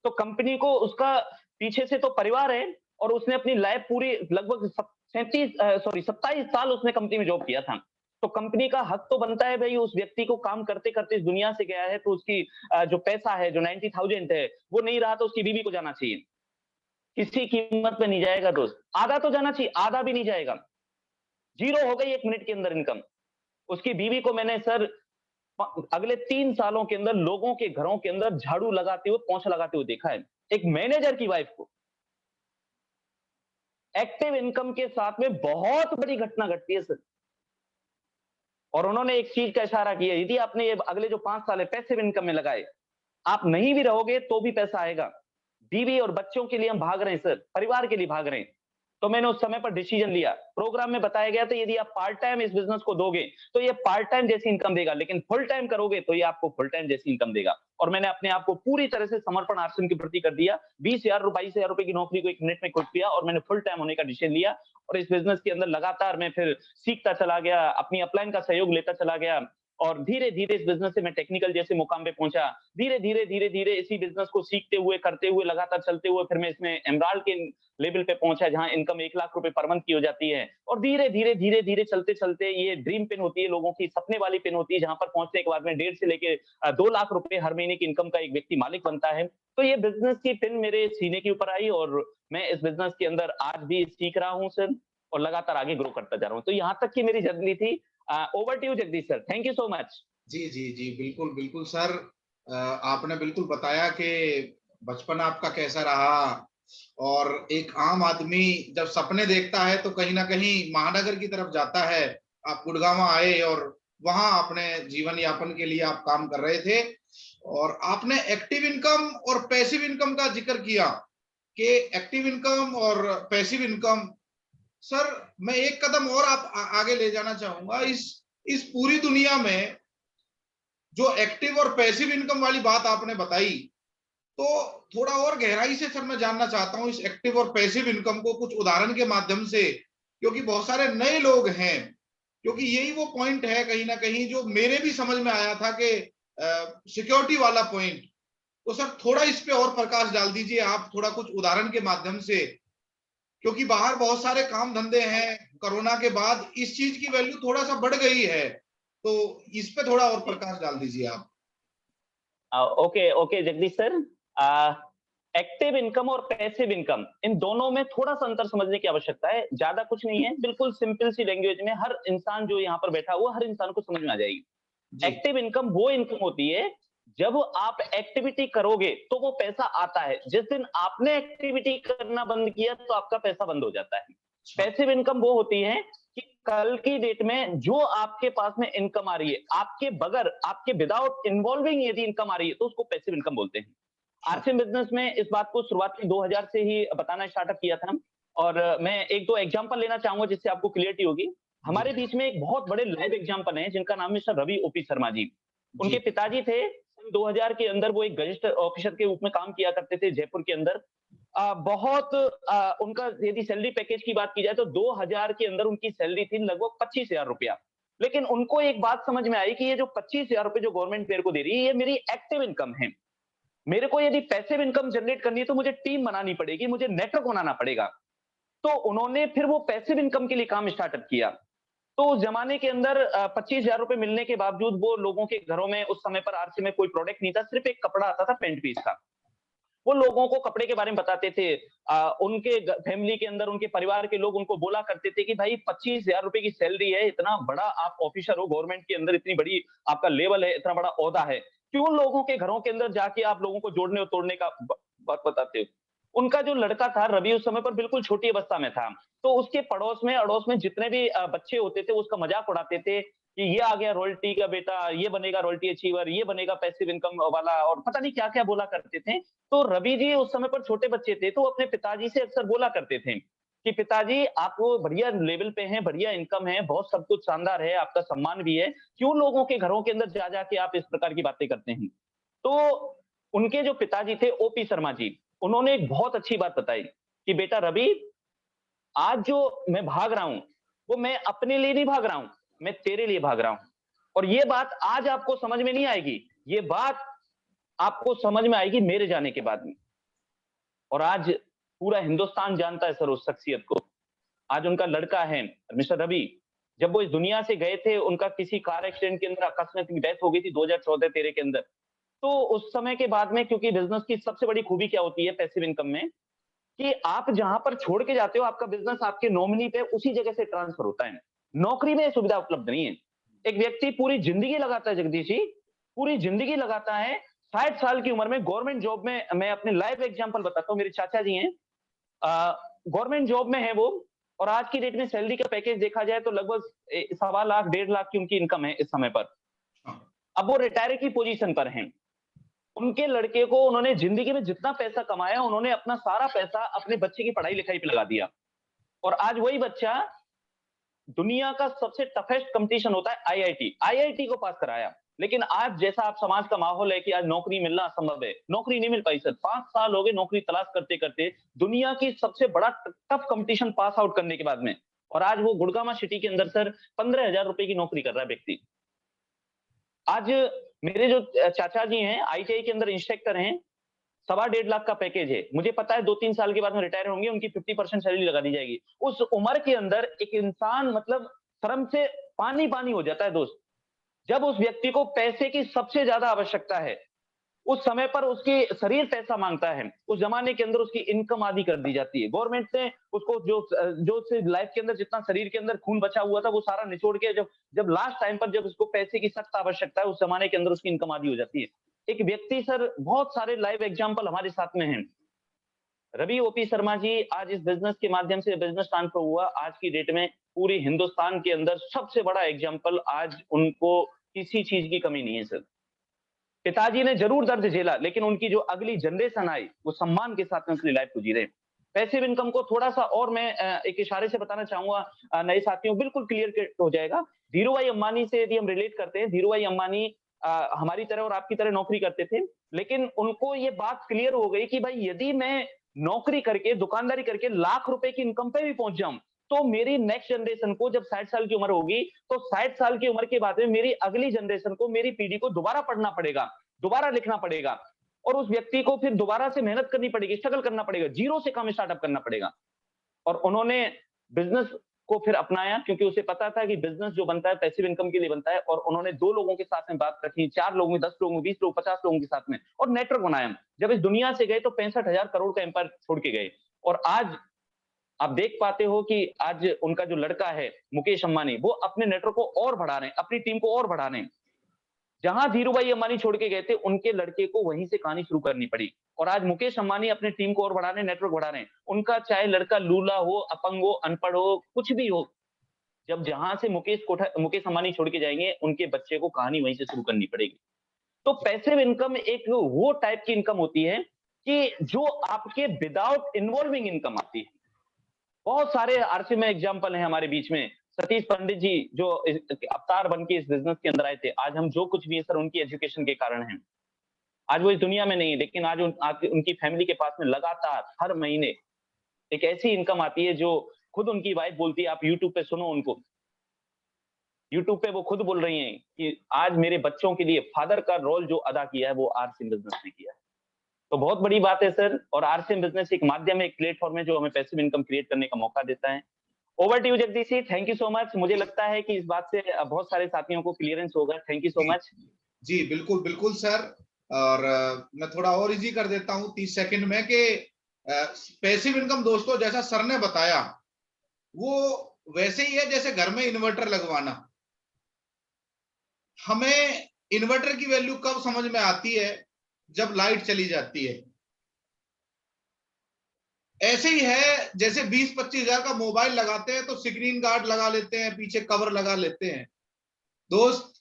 तो कंपनी को उसका पीछे से तो परिवार है और उसने अपनी लाइफ पूरी लगभग 27 साल उसने कंपनी में जॉब किया था। तो कंपनी का हक तो बनता है भाई, उस व्यक्ति को काम करते करते इस दुनिया से गया है तो उसकी जो पैसा है, जो 90,000 है, वो नहीं रहा तो उसकी बीवी को जाना चाहिए। किसी कीमत पे नहीं जाएगा दोस्त, आधा तो जाना चाहिए, आधा भी नहीं जाएगा। जीरो हो गई 1 मिनट के अंदर इनकम। उसकी बीवी को मैंने सर अगले 3 सालों के अंदर लोगों के घरों के अंदर झाड़ू लगाते हुए, पोंछा लगाते हुए देखा है। एक मैनेजर की वाइफ को। एक्टिव इनकम के साथ में बहुत बड़ी घटना घटती है सर। और उन्होंने एक चीज का इशारा किया, यदि आपने ये अगले जो 5 साल है पैसिव इनकम में लगाए, आप नहीं भी रहोगे तो भी पैसा आएगा। बीवी और बच्चों के लिए हम भाग रहे हैं सर, परिवार के लिए भाग रहे हैं। तो मैंने उस समय पर डिसीजन लिया। प्रोग्राम में बताया गया था यदि आप पार्ट टाइम इस बिजनेस को दोगे तो ये पार्ट टाइम जैसी इनकम देगा, लेकिन फुल टाइम करोगे तो ये आपको फुल टाइम जैसी इनकम देगा। और मैंने अपने आप को पूरी तरह से समर्पण आश्रम के प्रति कर दिया। 22,000 रुपए की नौकरी को 1 मिनट में क्विट किया और मैंने फुल टाइम होने का डिसीजन लिया। और इस बिजनेस के अंदर लगातार मैं फिर सीखता चला गया, अपनी अपलाइन का सहयोग लेता चला गया और धीरे धीरे इस बिजनेस से मैं टेक्निकल जैसे मुकाम पे पहुंचा। धीरे धीरे इसी बिजनेस को सीखते हुए, करते हुए, लगातार चलते हुए फिर मैं इसमें एमराल्ड के लेवल पे पहुंचा जहां इनकम 1 लाख रुपए पर मंथ की हो जाती है। और धीरे धीरे चलते ये ड्रीम पिन होती है, लोगों की सपने वाली पिन होती है, जहां पर पहुंचने के बाद में 1.5 से लेके 2 लाख रुपए हर महीने की इनकम का एक व्यक्ति मालिक बनता है। तो ये बिजनेस की पिन मेरे सीने के ऊपर आई और मैं इस बिजनेस के अंदर आज भी सीख रहा हूँ सर और लगातार आगे ग्रो करता जा रहा हूँ। तो यहाँ तक की मेरी जर्नी थी। Over to you Jagdish sir, thank you so much. जी बिल्कुल बिल्कुल सर, आपने बिल्कुल बताया कि बचपन आपका कैसा रहा और एक आम आदमी जब सपने देखता है तो कहीं ना कहीं महानगर की तरफ जाता है। आप गुड़गांव आए और वहां अपने जीवन यापन के लिए आप काम कर रहे थे और आपने एक्टिव इनकम और पैसिव इनकम का जिक्र किया कि एक्टिव इनकम और पैसिव इनकम। सर मैं एक कदम और आप आगे ले जाना चाहूंगा। इस पूरी दुनिया में जो एक्टिव और पैसिव इनकम वाली बात आपने बताई, तो थोड़ा और गहराई से सर मैं जानना चाहता हूं इस एक्टिव और पैसिव इनकम को कुछ उदाहरण के माध्यम से, क्योंकि बहुत सारे नए लोग हैं। क्योंकि यही वो पॉइंट है कहीं ना कहीं जो मेरे भी समझ में आया था कि सिक्योरिटी वाला पॉइंट तो सर थोड़ा इस पे और प्रकाश डाल दीजिए आप, थोड़ा कुछ उदाहरण के माध्यम से, क्योंकि बाहर बहुत सारे काम धंधे हैं, कोरोना के बाद इस चीज की वैल्यू थोड़ा सा बढ़ गई है, तो इस पे थोड़ा और प्रकाश डाल दीजिए आप। Okay okay Jagdish sir, active income और पैसिव इनकम इन दोनों में थोड़ा सा अंतर समझने की आवश्यकता है, ज्यादा कुछ नहीं है, बिल्कुल सिंपल सी लैंग्वेज में हर इंसान जो यहाँ पर बैठा हुआ हर इंसान को समझ में आ जाएगी। जी एक्टिव इनकम वो इनकम होती है जब आप एक्टिविटी करोगे तो वो पैसा आता है, जिस दिन आपने एक्टिविटी करना बंद किया तो आपका पैसा बंद हो जाता है। पैसिव इनकम वो होती है कि कल की डेट में जो आपके पास में इनकम आ रही है, आपके बगैर, आपके विदाउट इन्वॉल्विंग यदि इनकम आ रही है तो उसको पैसिव इनकम बोलते हैं। आरसीएम बिजनेस में इस बात को शुरुआत में 2000 से ही बताना स्टार्टअप किया था, और मैं एक दो एग्जांपल लेना चाहूंगा जिससे आपको क्लियरिटी होगी। हमारे बीच में एक बहुत बड़े लाइव एग्जांपल हैं जिनका नाम है सर रवि ओपी शर्मा जी। उनके पिताजी थे, 2000 के अंदर वो एक गजेट ऑफिसर के रूप में काम किया करते थे जयपुर के अंदर। उनका यदि सैलरी पैकेज की बात की जाए तो 2000 के अंदर उनकी सैलरी थी लगभग 25,000 रुपया। लेकिन उनको एक बात समझ में आई कि ये जो 25,000 रुपए जो गवर्नमेंट मेरे को दे रही है ये मेरी एक्टिव इनकम है। मेरे को यदि पैसिव इनकम जनरेट करनी है तो मुझे टीम बनानी पड़ेगी, मुझे नेटवर्क बनाना पड़ेगा। तो उन्होंने फिर वो पैसिव इनकम के लिए काम स्टार्टअप किया। तो उस जमाने के अंदर 25,000 रुपए मिलने के बावजूद वो लोगों के घरों में उस समय पर आरसी में कोई प्रोडक्ट नहीं था, सिर्फ एक कपड़ा आता था पेंट पीस का। वो लोगों को कपड़े के बारे में बताते थे। उनके फैमिली के अंदर उनके परिवार के लोग उनको बोला करते थे कि भाई 25,000 रुपए की सैलरी है, इतना बड़ा आप ऑफिसर हो गवर्नमेंट के अंदर, इतनी बड़ी आपका लेवल है, इतना बड़ा ओहदा है, क्यों लोगों के घरों के अंदर जाके आप लोगों को जोड़ने और तोड़ने का बात बताते हो। उनका जो लड़का था रवि उस समय पर बिल्कुल छोटी अवस्था में था, तो उसके पड़ोस में अड़ोस में जितने भी बच्चे होते थे उसका मजाक उड़ाते थे कि ये आ गया रॉयल्टी का बेटा, ये बनेगा रॉयल्टी अचीवर, ये बनेगा पैसिव इनकम वाला, और पता नहीं क्या क्या बोला करते थे। तो रवि जी उस समय पर छोटे बच्चे थे, तो अपने पिताजी से अक्सर बोला करते थे कि पिताजी आप वो बढ़िया लेवल पे हैं, बढ़िया इनकम है, बहुत सब कुछ शानदार है, आपका सम्मान भी है, क्यों लोगों के घरों के अंदर जा जाके आप इस प्रकार की बातें करते हैं। तो उनके जो पिताजी थे ओपी शर्मा जी, उन्होंने एक बहुत अच्छी बात बताई कि बेटा रवि, आज जो मैं भाग रहा हूं वो मैं अपने लिए नहीं भाग रहा हूं, मैं तेरे लिए भाग रहा हूं। और ये बात आज आपको समझ में नहीं आएगी, ये बात आपको समझ में आएगी मेरे जाने के बाद में। और आज पूरा हिंदुस्तान जानता है सर उस शख्सियत को। आज उनका लड़का है मिस्टर रवि, जब वो इस दुनिया से गए थे उनका किसी कार एक्सीडेंट के अंदर अकस्मात डेथ हो गई थी 2014-13 के अंदर। तो उस समय के बाद में, क्योंकि बिजनेस की सबसे बड़ी खूबी क्या होती है पैसिव इनकम में, कि आप जहां पर छोड़ के जाते हो आपका बिजनेस आपके नॉमिनी पे उसी जगह से ट्रांसफर होता है। नौकरी में सुविधा उपलब्ध नहीं है। एक व्यक्ति पूरी जिंदगी लगाता है जगदीश जी, पूरी जिंदगी लगाता है, 60 साल की उम्र में गवर्नमेंट जॉब में, मैं अपने लाइव एग्जांपल बताता हूँ, मेरे चाचा जी हैं, गवर्नमेंट जॉब में है वो, और आज की डेट में सैलरी का पैकेज देखा जाए तो लगभग 1.25 लाख 1.5 लाख की उनकी इनकम है इस समय पर। अब वो रिटायर की पोजीशन पर हैं। उनके लड़के को उन्होंने जिंदगी में जितना पैसा कमाया उन्होंने अपना सारा पैसा अपने बच्चे की पढ़ाई लिखाई पे लगा दिया। और आज वही बच्चा दुनिया का सबसे टफेस्ट कंपटीशन होता है आईआईटी को पास कराया। लेकिन आज जैसा आप समाज का माहौल है कि आज नौकरी मिलना असंभव है, नौकरी नहीं मिल पाई सर। 5 साल हो गए नौकरी तलाश करते करते, दुनिया की सबसे बड़ा टफ कंपटीशन पास आउट करने के बाद में, और आज वो गुड़गामा सिटी के अंदर सर 15,000 रुपए की नौकरी कर रहा है व्यक्ति। आज मेरे जो चाचा जी हैं आईटीआई के अंदर इंस्ट्रक्टर हैं, 1.25 लाख का पैकेज है। मुझे पता है 2-3 साल के बाद में रिटायर होंगे, उनकी 50% सैलरी लगा दी जाएगी। उस उम्र के अंदर एक इंसान मतलब शर्म से पानी पानी हो जाता है दोस्त, जब उस व्यक्ति को पैसे की सबसे ज्यादा आवश्यकता है। उस समय पर उसकी शरीर पैसा मांगता है, उस जमाने के अंदर उसकी इनकम आधी कर दी जाती है। गवर्नमेंट ने उसको जो लाइफ के अंदर जितना शरीर के अंदर खून बचा हुआ था वो सारा निचोड़ के जब लास्ट टाइम पर जब उसको पैसे की सख्त आवश्यकता है, उस जमाने के अंदर उसकी इनकम आधी हो जाती है। एक व्यक्ति सर, बहुत सारे लाइव एग्जाम्पल हमारे साथ में हैं। रवि ओपी शर्मा जी आज इस बिजनेस के माध्यम से बिजनेस ट्रांसफर हुआ, आज की डेट में पूरी हिंदुस्तान के अंदर सबसे बड़ा एग्जाम्पल, आज उनको किसी चीज की कमी नहीं है सर। पिताजी ने जरूर दर्द झेला, लेकिन उनकी जो अगली जनरेशन आई वो सम्मान के साथ में अपनी लाइफ को जी रहे। पैसिव इनकम को थोड़ा सा और मैं एक इशारे से बताना चाहूंगा नए साथियों, बिल्कुल क्लियर हो जाएगा। धीरूभाई अंबानी से यदि हम रिलेट करते हैं, धीरूभाई अंबानी हमारी तरह और आपकी तरह नौकरी करते थे, लेकिन उनको ये बात क्लियर हो गई कि भाई यदि मैं नौकरी करके, दुकानदारी करके लाख रुपए की इनकम पे भी पहुंच जाऊं, तो मेरी नेक्स्ट जनरेशन को जब 60 साल की उम्र होगी, तो 60 साल की उम्र के बाद में मेरी अगली जनरेशन को, मेरी पीढ़ी को दोबारा पढ़ना पड़ेगा, दोबारा लिखना पड़ेगा। और उस व्यक्ति को फिर दोबारा से मेहनत करनी पड़ेगी, स्ट्रगल करना पड़ेगा, जीरो से काम स्टार्टअप करना पड़ेगा। और उन्होंने बिजनेस को फिर अपनाया, क्योंकि उसे पता था कि बिजनेस जो बनता है पैसिव इनकम के लिए बनता है। और उन्होंने 2 लोगों के साथ में बात रखी, 4 लोगों में, 10 लोगों में, 20 लोग, 50 लोगों के साथ में, और नेटवर्क बनाया। जब इस दुनिया से गए तो 65,000 करोड़ का एम्पायर छोड़ के गए। और आज आप देख पाते हो कि आज उनका जो लड़का है मुकेश अंबानी, वो अपने नेटवर्क को और बढ़ा रहे हैं, अपनी टीम को और बढ़ा रहे हैं। जहां धीरूभाई अंबानी छोड़ के गए थे, उनके लड़के को वहीं से कहानी शुरू करनी पड़ी। और आज मुकेश अंबानी अपनी टीम को और बढ़ा रहे हैं, नेटवर्क बढ़ा रहे हैं। उनका चाहे लड़का लूला हो, अपंग हो, अनपढ़ हो, कुछ भी हो, जब जहां से मुकेश अंबानी छोड़ के जाएंगे, उनके बच्चे को कहानी वहीं से शुरू करनी पड़ेगी। तो पैसिव इनकम एक वो टाइप की इनकम होती है कि जो आपके विदाउट इन्वॉल्विंग इनकम आती है। बहुत सारे आरसी में एग्जाम्पल हैं हमारे बीच में। सतीश पंडित जी जो अवतार बन के इस बिजनेस के अंदर आए थे, आज हम जो कुछ भी है सर उनकी एजुकेशन के कारण है। आज वो इस दुनिया में नहीं है, लेकिन आज उनकी फैमिली के पास में लगातार हर महीने एक ऐसी इनकम आती है जो खुद उनकी वाइफ बोलती है। आप यूट्यूब पे सुनो उनको, यूट्यूब पे वो खुद बोल रही हैं कि आज मेरे बच्चों के लिए फादर का रोल जो अदा किया है वो आरसीएम बिजनेस ने किया है। तो बहुत बड़ी बात है सर। और आरसीएम बिजनेस एक माध्यम है, एक प्लेटफॉर्म है जो हमें पैसिव इनकम क्रिएट करने का मौका देता है। Over to you Jagdish ji, thank you so much. मुझे लगता है कि इस बात से बहुत सारे साथियों को क्लियरेंस होगा। थैंक यू सो मच जी। बिल्कुल बिल्कुल सर। और मैं थोड़ा और इजी कर देता हूं 30 सेकंड में कि पैसिव इनकम दोस्तों जैसा सर ने बताया वो वैसे ही है जैसे घर में इन्वर्टर लगवाना। हमें इन्वर्टर की वैल्यू कब समझ में आती है? जब लाइट चली जाती है। ऐसे ही है जैसे 20-25 हजार का मोबाइल लगाते हैं तो स्क्रीन गार्ड लगा लेते हैं, पीछे कवर लगा लेते हैं। दोस्त,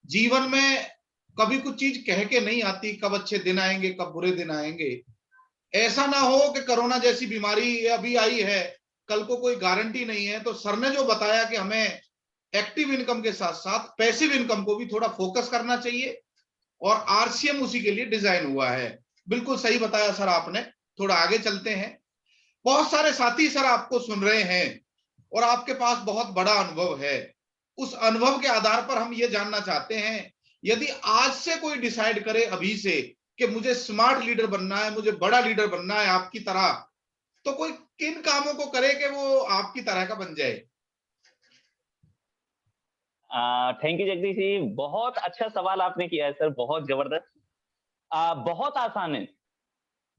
जीवन में कभी कुछ चीज कह के नहीं आती, कब अच्छे दिन आएंगे, कब बुरे दिन आएंगे। ऐसा ना हो कि कोरोना जैसी बीमारी अभी आई है, कल को कोई गारंटी नहीं है। तो सर ने जो बताया कि हमें एक्टिव इनकम के साथ साथ पैसिव इनकम को भी थोड़ा फोकस करना चाहिए, और आरसीएम उसी के लिए डिजाइन हुआ है। बिल्कुल सही बताया सर आपने। थोड़ा आगे चलते हैं। बहुत सारे साथी सर आपको सुन रहे हैं और आपके पास बहुत बड़ा अनुभव है। उस अनुभव के आधार पर हम ये जानना चाहते हैं, यदि आज से कोई डिसाइड करे अभी से कि मुझे स्मार्ट लीडर बनना है, मुझे बड़ा लीडर बनना है आपकी तरह, तो कोई किन कामों को करे कि वो आपकी तरह का बन जाए? थैंक यू जगदीश जी, बहुत अच्छा सवाल आपने किया है सर, बहुत जबरदस्त। बहुत आसान है,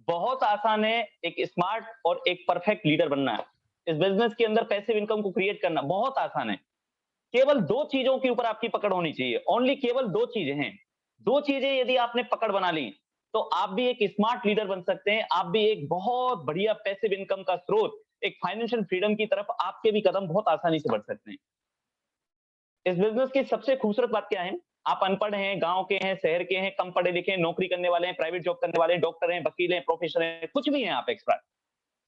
बहुत आसान है एक स्मार्ट और एक परफेक्ट लीडर बनना है। इस बिजनेस के अंदर पैसिव इनकम को क्रिएट करना बहुत आसान है। केवल 2 चीजों के ऊपर आपकी पकड़ होनी चाहिए। ओनली केवल 2 चीजें हैं। 2 चीजें यदि आपने पकड़ बना ली तो आप भी एक स्मार्ट लीडर बन सकते हैं। आप भी एक बहुत बढ़िया पैसिव इनकम का स्रोत, एक फाइनेंशियल फ्रीडम की तरफ आपके भी कदम बहुत आसानी से बढ़ सकते हैं। इस बिजनेस की सबसे खूबसूरत बात क्या है? आप अनपढ़ हैं, गांव के हैं, शहर के हैं, कम पढ़े लिखे हैं, नौकरी करने वाले हैं, प्राइवेट जॉब करने वाले हैं, डॉक्टर हैं, वकील हैं, प्रोफेसर हैं, कुछ भी हैं आप एक्सपर्ट।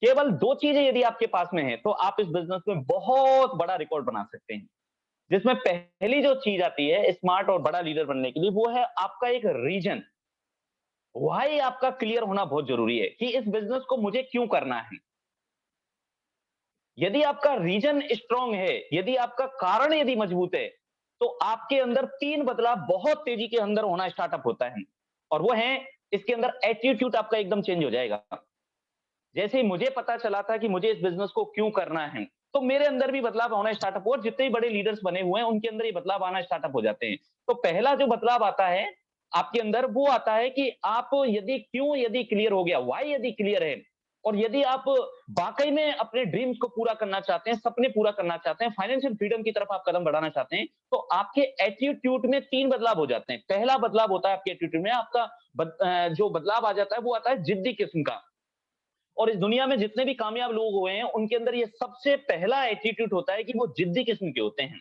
केवल 2 चीजें यदि आपके पास में है तो आप इस बिजनेस में बहुत बड़ा रिकॉर्ड बना सकते हैं। जिसमें पहली जो चीज आती है स्मार्ट और बड़ा लीडर बनने के लिए, वो है आपका एक रीजन। व्हाई आपका क्लियर होना बहुत जरूरी है कि इस बिजनेस को मुझे क्यों करना है। यदि आपका रीजन स्ट्रांग है, यदि आपका कारण यदि मजबूत है, तो आपके अंदर 3 बदलाव बहुत तेजी के अंदर होना स्टार्टअप होता है। और वो है, इसके अंदर एटीट्यूड आपका एकदम चेंज हो जाएगा। जैसे ही मुझे पता चला था कि मुझे इस बिजनेस को क्यों करना है, तो मेरे अंदर भी बदलाव होना स्टार्टअप हुआ। और जितने भी बड़े लीडर्स बने हुए हैं उनके अंदर ये बदलाव आना स्टार्टअप हो जाते हैं। तो पहला जो बदलाव आता है आपके अंदर, वो आता है कि आप यदि क्यों यदि क्लियर हो गया, व्हाई यदि क्लियर है, और यदि आप वाकई में अपने ड्रीम्स को पूरा करना चाहते हैं, सपने पूरा करना चाहते हैं, फाइनेंशियल फ्रीडम की तरफ आप कदम बढ़ाना चाहते हैं, तो आपके एटीट्यूड में 3 बदलाव हो जाते हैं। पहला बदलाव होता है आपके एटीट्यूड में, आपका जो बदलाव आ जाता है वो आता है जिद्दी किस्म का। और इस दुनिया में जितने भी कामयाब लोग हुए हैं उनके अंदर ये सबसे पहला एटीट्यूड होता है कि वो जिद्दी किस्म के होते हैं।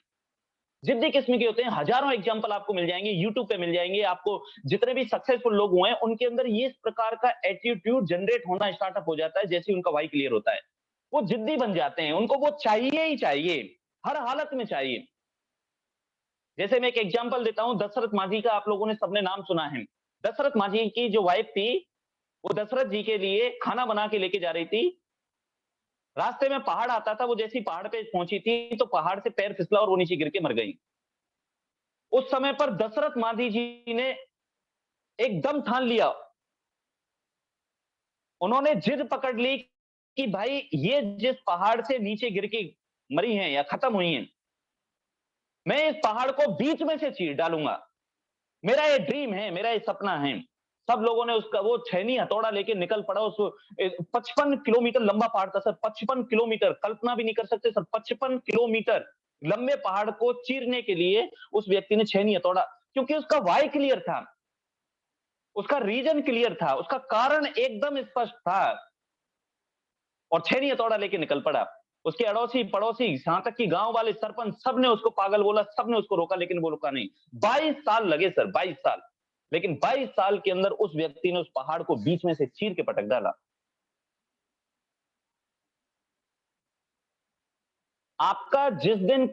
जिद्दी किस्म के होते हैं। हजारों एग्जांपल आपको मिल जाएंगे, यूट्यूब पे मिल जाएंगे आपको। जितने भी सक्सेसफुल लोग हुए हैं उनके अंदर ये इस प्रकार का एटीट्यूड जनरेट होना स्टार्टअप हो जाता है जैसे उनका वाई क्लियर होता है। वो जिद्दी बन जाते हैं, उनको वो चाहिए ही चाहिए, हर हालत में चाहिए। जैसे मैं एक एग्जाम्पल देता हूं, दशरथ मांझी का आप लोगों ने सबने नाम सुना है। दशरथ मांझी की जो वाइफ थी, वो दशरथ जी के लिए खाना बना के लेके जा रही थी। रास्ते में पहाड़ आता था, वो जैसी पहाड़ पे पहुंची थी तो पहाड़ से पैर फिसला और वो नीचे गिर के मर गई। उस समय पर दशरथ मांझी जी ने एकदम ठान लिया उन्होंने जिद पकड़ ली कि भाई ये जिस पहाड़ से नीचे गिर के मरी हैं या खत्म हुई हैं, मैं इस पहाड़ को बीच में से चीर डालूंगा। मेरा ये ड्रीम है, मेरा ये सपना है। सब लोगों ने उसका वो छैनी हथौड़ा लेके निकल पड़ा। उस 55 किलोमीटर लंबा पहाड़ था सर, 55 किलोमीटर, कल्पना भी नहीं कर सकते सर, 55 किलोमीटर लंबे पहाड़ को चीरने के लिए उस व्यक्ति ने छैनी हथौड़ा, क्योंकि उसका वाई क्लियर था, उसका रीजन क्लियर था, उसका कारण एकदम स्पष्ट था, और छैनी हथौड़ा लेके निकल पड़ा। उसके अड़ोसी पड़ोसी, यहां तक कि गांव वाले, सरपंच, सबने उसको पागल बोला, सबने उसको रोका, लेकिन वो रुका नहीं। 22 साल लगे सर, 22 साल। लेकिन 22 साल के अंदर उस व्यक्ति ने उस पहाड़ को बीच में से चीर के पटक डाला। आपका जिस दिन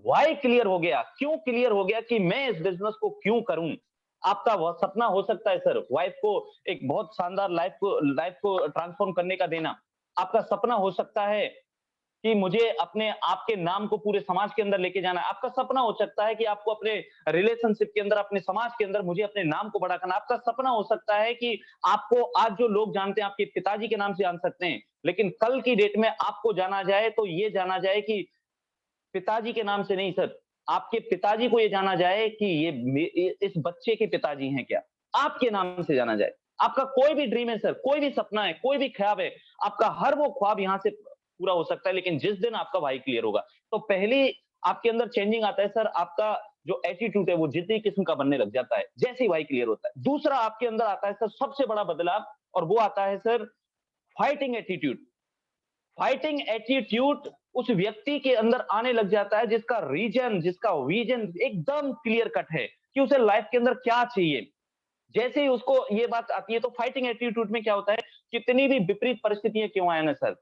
वाई क्लियर हो गया, क्यों क्लियर हो गया कि मैं इस बिजनेस को क्यों करूं, आपका वह सपना हो सकता है सर, वाइफ को एक बहुत शानदार लाइफ को ट्रांसफॉर्म करने का देना। आपका सपना हो सकता है कि मुझे अपने आपके नाम को पूरे समाज के अंदर लेके जाना है। आपका सपना हो सकता है कि आपको अपने रिलेशनशिप के अंदर, अपने समाज के अंदर मुझे अपने नाम को बड़ा करना। आपका सपना हो सकता है कि आपको आज जो लोग जानते हैं आपके पिताजी के नाम से जान सकते हैं, लेकिन कल की डेट में आपको जाना जाए तो ये जाना जाए कि पिताजी के नाम से नहीं सर, आपके पिताजी को ये जाना जाए कि ये इस बच्चे के पिताजी हैं क्या, आपके नाम से जाना जाए। आपका कोई भी ड्रीम है सर, कोई भी सपना है, कोई भी ख्वाब है, आपका हर वो ख्वाब यहां से पूरा हो सकता है, लेकिन जिस दिन आपका भाई क्लियर होगा। तो पहली आपके अंदर चेंजिंग आता है सर, आपका जो एटीट्यूड है वो जिद्दी किस्म का बनने लग जाता है जैसे ही भाई क्लियर होता है। दूसरा आपके अंदर आता है सर सबसे बड़ा बदलाव, और वो आता है sir fighting attitude. Fighting attitude उस व्यक्ति के अंदर आने लग जाता है जिसका रीजन, जिसका विजन एकदम क्लियर कट है कि उसे लाइफ के अंदर क्या चाहिए। जैसे ही उसको ये बात आती है तो फाइटिंग एटीट्यूड में क्या होता है, कितनी भी विपरीत परिस्थितियां क्यों आए ना सर,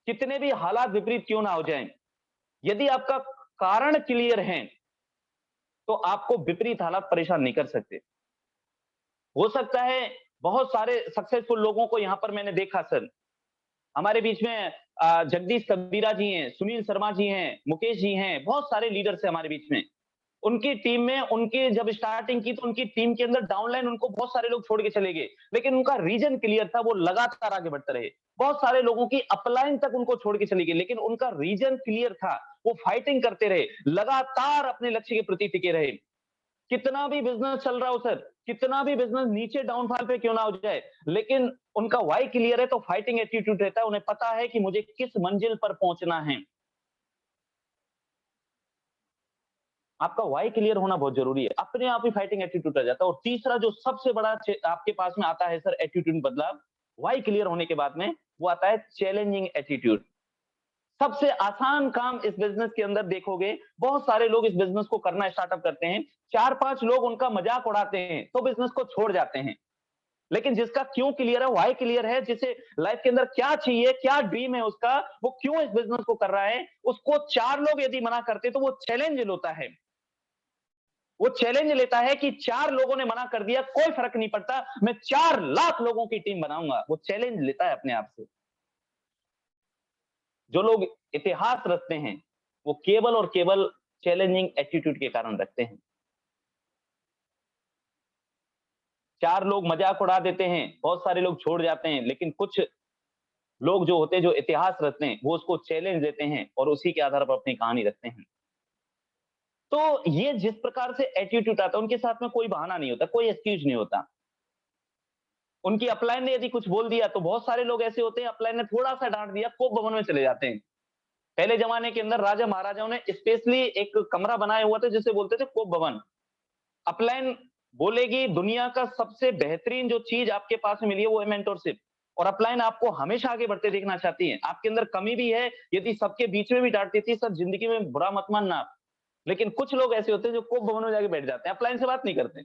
कितने भी हालात विपरीत क्यों ना हो जाएं, यदि आपका कारण क्लियर है तो आपको विपरीत हालात परेशान नहीं कर सकते। हो सकता है बहुत सारे सक्सेसफुल लोगों को यहां पर मैंने देखा सर, हमारे बीच में जगदीश कबीरा जी हैं, सुनील शर्मा जी हैं, मुकेश जी हैं, बहुत सारे लीडर्स हैं हमारे बीच में। उनकी टीम में, उनके जब स्टार्टिंग की तो उनकी टीम के अंदर डाउनलाइन उनको बहुत सारे लोग छोड़ के चले गए, लेकिन उनका रीजन क्लियर था, वो लगातार आगे बढ़ते रहे। बहुत सारे लोगों की अपलाइन तक उनको छोड़ के चली गई, लेकिन उनका रीजन क्लियर था, वो फाइटिंग करते रहे, लगातार अपने लक्ष्य के प्रति टिके रहे। कितना भी बिजनेस चल रहा हो सर, कितना भी बिजनेस नीचे डाउनफॉल पे क्यों ना हो जाए, लेकिन उनका वाई क्लियर है तो फाइटिंग एटीट्यूड रहता है, उन्हें पता है कि मुझे किस मंजिल पर पहुंचना है। आपका वाई क्लियर होना बहुत जरूरी है, अपने आप ही फाइटिंग एटीट्यूड आ जाता है। और तीसरा जो सबसे बड़ा आपके पास में आता है सर एटीट्यूड बदलाव, वाई क्लियर होने के बाद में, वो आता है चैलेंजिंग एटीट्यूड। सबसे आसान काम इस बिजनेस के अंदर देखोगे, बहुत सारे लोग इस बिजनेस को करना स्टार्टअप करते हैं, 4-5 लोग उनका मजाक उड़ाते हैं तो बिजनेस को छोड़ जाते हैं। लेकिन जिसका क्यों क्लियर है, वाई क्लियर है, जिसे लाइफ के अंदर क्या चाहिए, क्या ड्रीम है उसका, वो क्यों इस बिजनेस को कर रहा है, उसको 4 लोग यदि मना करते तो वो चैलेंज लेता है। वो चैलेंज लेता है कि 4 लोगों ने मना कर दिया, कोई फर्क नहीं पड़ता, मैं 4 लाख लोगों की टीम बनाऊंगा। वो चैलेंज लेता है अपने आप से। जो लोग इतिहास रचते हैं वो केवल और केवल चैलेंजिंग एटीट्यूड के कारण रखते हैं। 4 लोग मजाक उड़ा देते हैं, बहुत सारे लोग छोड़ जाते हैं, लेकिन कुछ लोग जो होते हैं, जो इतिहास रचते हैं, वो उसको चैलेंज देते हैं और उसी के आधार पर अपनी कहानी रखते हैं। तो ये जिस प्रकार से एटीट्यूड आता है, उनके साथ में कोई बहाना नहीं होता, कोई एक्सक्यूज नहीं होता। उनकी अपलाइन ने यदि कुछ बोल दिया तो बहुत सारे लोग ऐसे होते हैं, अपलाइन ने थोड़ा सा डांट दिया, कोप भवन में चले जाते हैं। पहले जमाने के अंदर राजा महाराजाओं ने स्पेशली एक कमरा बनाया हुआ था जिसे बोलते थे कोप भवन। अपलाइन बोलेगी दुनिया का सबसे बेहतरीन जो चीज आपके पास में मिली है वो है मेंटरशिप, और अपलाइन आपको हमेशा आगे बढ़ते देखना चाहती है। आपके अंदर कमी भी है, यदि सबके बीच में भी डांट देती है, सब जिंदगी में बुरा मत मानना आप, लेकिन कुछ लोग ऐसे होते हैं जो कोप भवन में जाके बैठ जाते हैं, अपलाइन से बात नहीं करते।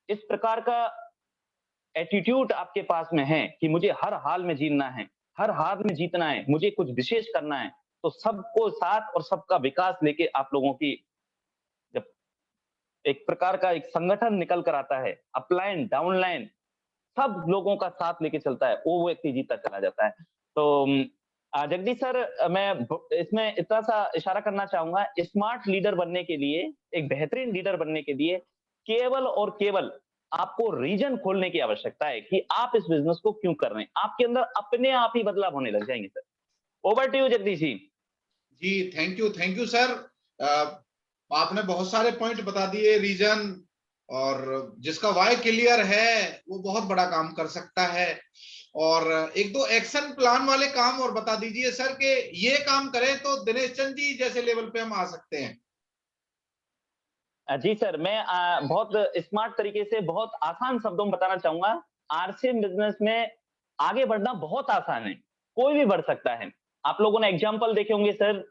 इस प्रकार का एटीट्यूड आपके पास में है कि मुझे हर हाल में जीतना है, हर हाल में जीतना है, मुझे कुछ विशेष करना है, तो सबको साथ और सबका विकास लेके आप लोगों की जब एक प्रकार का एक संगठन निकल कर आता है, अपलाइन डाउनलाइन सब लोगों का साथ लेके चलता है, वो व्यक्ति जीतता चला जाता है। तो जगदीश सर, मैं इसमें इतना सा इशारा करना चाहूंगा, स्मार्ट लीडर बनने के लिए, एक बेहतरीन लीडर बनने के लिए केवल और केवल आपको रीजन खोलने की आवश्यकता है कि आप इस बिजनेस को क्यों कर रहे हैं। आपके अंदर अपने आप ही बदलाव होने लग जाएंगे sir. Over to you Jagdish ji. जी थैंक यू सर। आपने बहुत सारे पॉइंट बता दिए, रीजन, और जिसका वाई क्लियर है वो बहुत बड़ा काम कर सकता है। और एक दो एक्शन प्लान वाले काम और बता दीजिए सर कि ये काम करें तो दिनेश चंद जी जैसे लेवल पे हम आ सकते हैं। जी सर, मैं बहुत स्मार्ट तरीके से बहुत आसान शब्दों में बताना चाहूंगा। आरसीएम बिजनेस में आगे बढ़ना बहुत आसान है, कोई भी बढ़ सकता है। आप लोगों ने एग्जाम्पल देखे होंगे सर।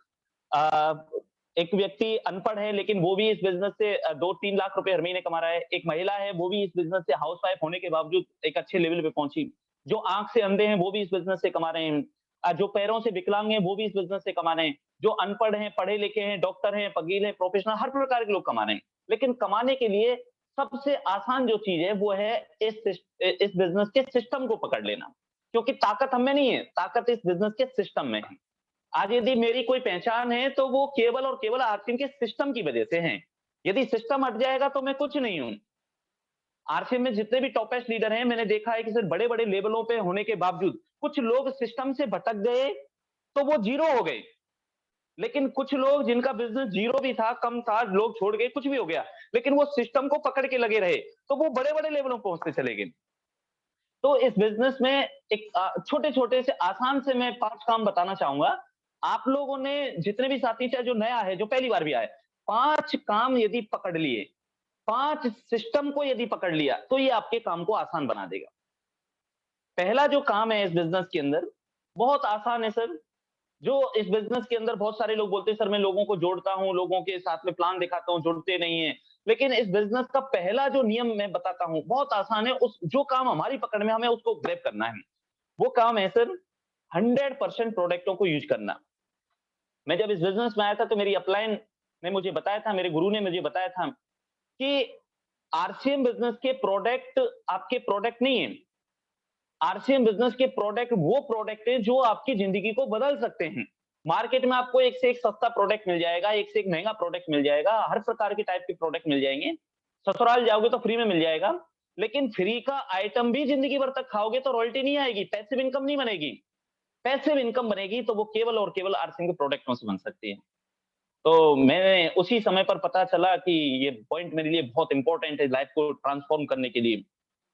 एक व्यक्ति अनपढ़ है लेकिन वो भी इस बिजनेस से 2-3 लाख रुपए हर महीने कमा रहा है। एक महिला है, वो भी इस बिजनेस से हाउसवाइफ होने के बावजूद एक अच्छे लेवल पे पहुंची। जो आंख से अंधे हैं वो भी इस बिजनेस से कमा रहे हैं। जो पैरों से विकलांग हैं वो भी इस बिजनेस से कमा रहे हैं। जो अनपढ़ हैं, पढ़े लिखे हैं, डॉक्टर हैं, वकील हैं, प्रोफेशनल, हर प्रकार के लोग कमा रहे हैं। लेकिन कमाने के लिए सबसे आसान जो चीज है वो है इस बिजनेस के सिस्टम को पकड़ लेना। क्योंकि ताकत हम में नहीं है, ताकत इस बिजनेस के सिस्टम में है। आज यदि मेरी कोई पहचान है तो वो केवल और केवल आरसीएम के सिस्टम की वजह से है। यदि सिस्टम हट जाएगा तो मैं कुछ नहीं हूं। आरसीएम में जितने भी टॉपेस्ट लीडर हैं, मैंने देखा है कि सिर्फ बड़े बड़े लेवलों पे होने के बावजूद कुछ लोग सिस्टम से भटक गए तो वो जीरो हो गए। लेकिन कुछ लोग जिनका बिजनेस जीरो भी था, कम था, लोग छोड़ गए, कुछ भी हो गया, लेकिन वो सिस्टम को पकड़ के लगे रहे तो वो बड़े बड़े लेवलों पर पहुंचते चले गए। तो इस बिजनेस में एक छोटे छोटे से आसान से मैं 5 काम बताना चाहूंगा। आप लोगों ने जितने भी साथी, चाहे जो नया है, जो पहली बार भी आए, 5 काम यदि पकड़ लिए, 5 सिस्टम को यदि पकड़ लिया तो ये आपके काम को आसान बना देगा। पहला जो काम है इस बिजनेस के अंदर बहुत आसान है सर। जो इस बिजनेस के अंदर बहुत सारे लोग बोलते हैं सर मैं लोगों को जोड़ता हूं, लोगों के साथ में प्लान दिखाता हूं, जुड़ते नहीं है। लेकिन इस बिजनेस का पहला जो नियम मैं बताता हूं बहुत आसान है। उस जो काम हमारी पकड़ में, हमें उसको ग्रैब करना है। वो काम है सर 100% प्रोडक्टों को यूज करना। मैं जब इस बिजनेस में आया था तो मेरी अपलाइन ने मुझे बताया था, मेरे गुरु ने मुझे बताया था कि आरसीएम बिजनेस के प्रोडक्ट आपके प्रोडक्ट नहीं है। आरसीएम बिजनेस के प्रोडक्ट वो प्रोडक्ट है जो आपकी जिंदगी को बदल सकते हैं। मार्केट में आपको एक से एक सस्ता प्रोडक्ट मिल जाएगा, एक से एक महंगा प्रोडक्ट मिल जाएगा, हर प्रकार के टाइप के प्रोडक्ट मिल जाएंगे। ससुराल जाओगे तो फ्री में मिल जाएगा। लेकिन फ्री का आइटम भी जिंदगी भर तक खाओगे तो रॉयल्टी नहीं आएगी, पैसिव इनकम नहीं बनेगी। पैसिव इनकम बनेगी तो वो केवल और केवल आरसीएम के प्रोडक्टों से बन सकती है। तो मैंने उसी समय पर पता चला कि ये पॉइंट मेरे लिए बहुत इंपॉर्टेंट है लाइफ को ट्रांसफॉर्म करने के लिए।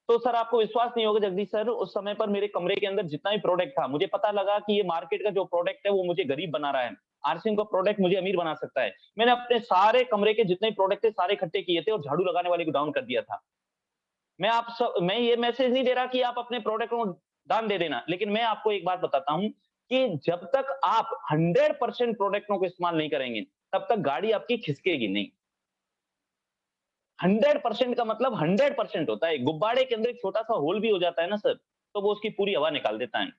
तो सर आपको विश्वास नहीं होगा जगदीश सर, उस समय पर मेरे कमरे के अंदर जितना भी प्रोडक्ट था, मुझे पता लगा कि ये मार्केट का जो प्रोडक्ट है वो मुझे गरीब बना रहा है, आरसीएम का प्रोडक्ट मुझे अमीर बना सकता है। मैंने अपने सारे कमरे के जितने प्रोडक्ट थे सारे इकट्ठे किए थे और झाड़ू लगाने वाले को डाउन कर दिया था। मैं ये मैसेज नहीं दे रहा कि आप अपने प्रोडक्ट को दान दे देना, लेकिन मैं आपको एक बात बताता हूं कि जब तक आप 100% प्रोडक्टों को इस्तेमाल नहीं करेंगे तब तक गाड़ी आपकी खिसकेगी नहीं। 100% का मतलब 100% होता है। गुब्बारे के अंदर एक छोटा सा होल भी हो जाता है ना सर, तो वो उसकी पूरी हवा निकाल देता है।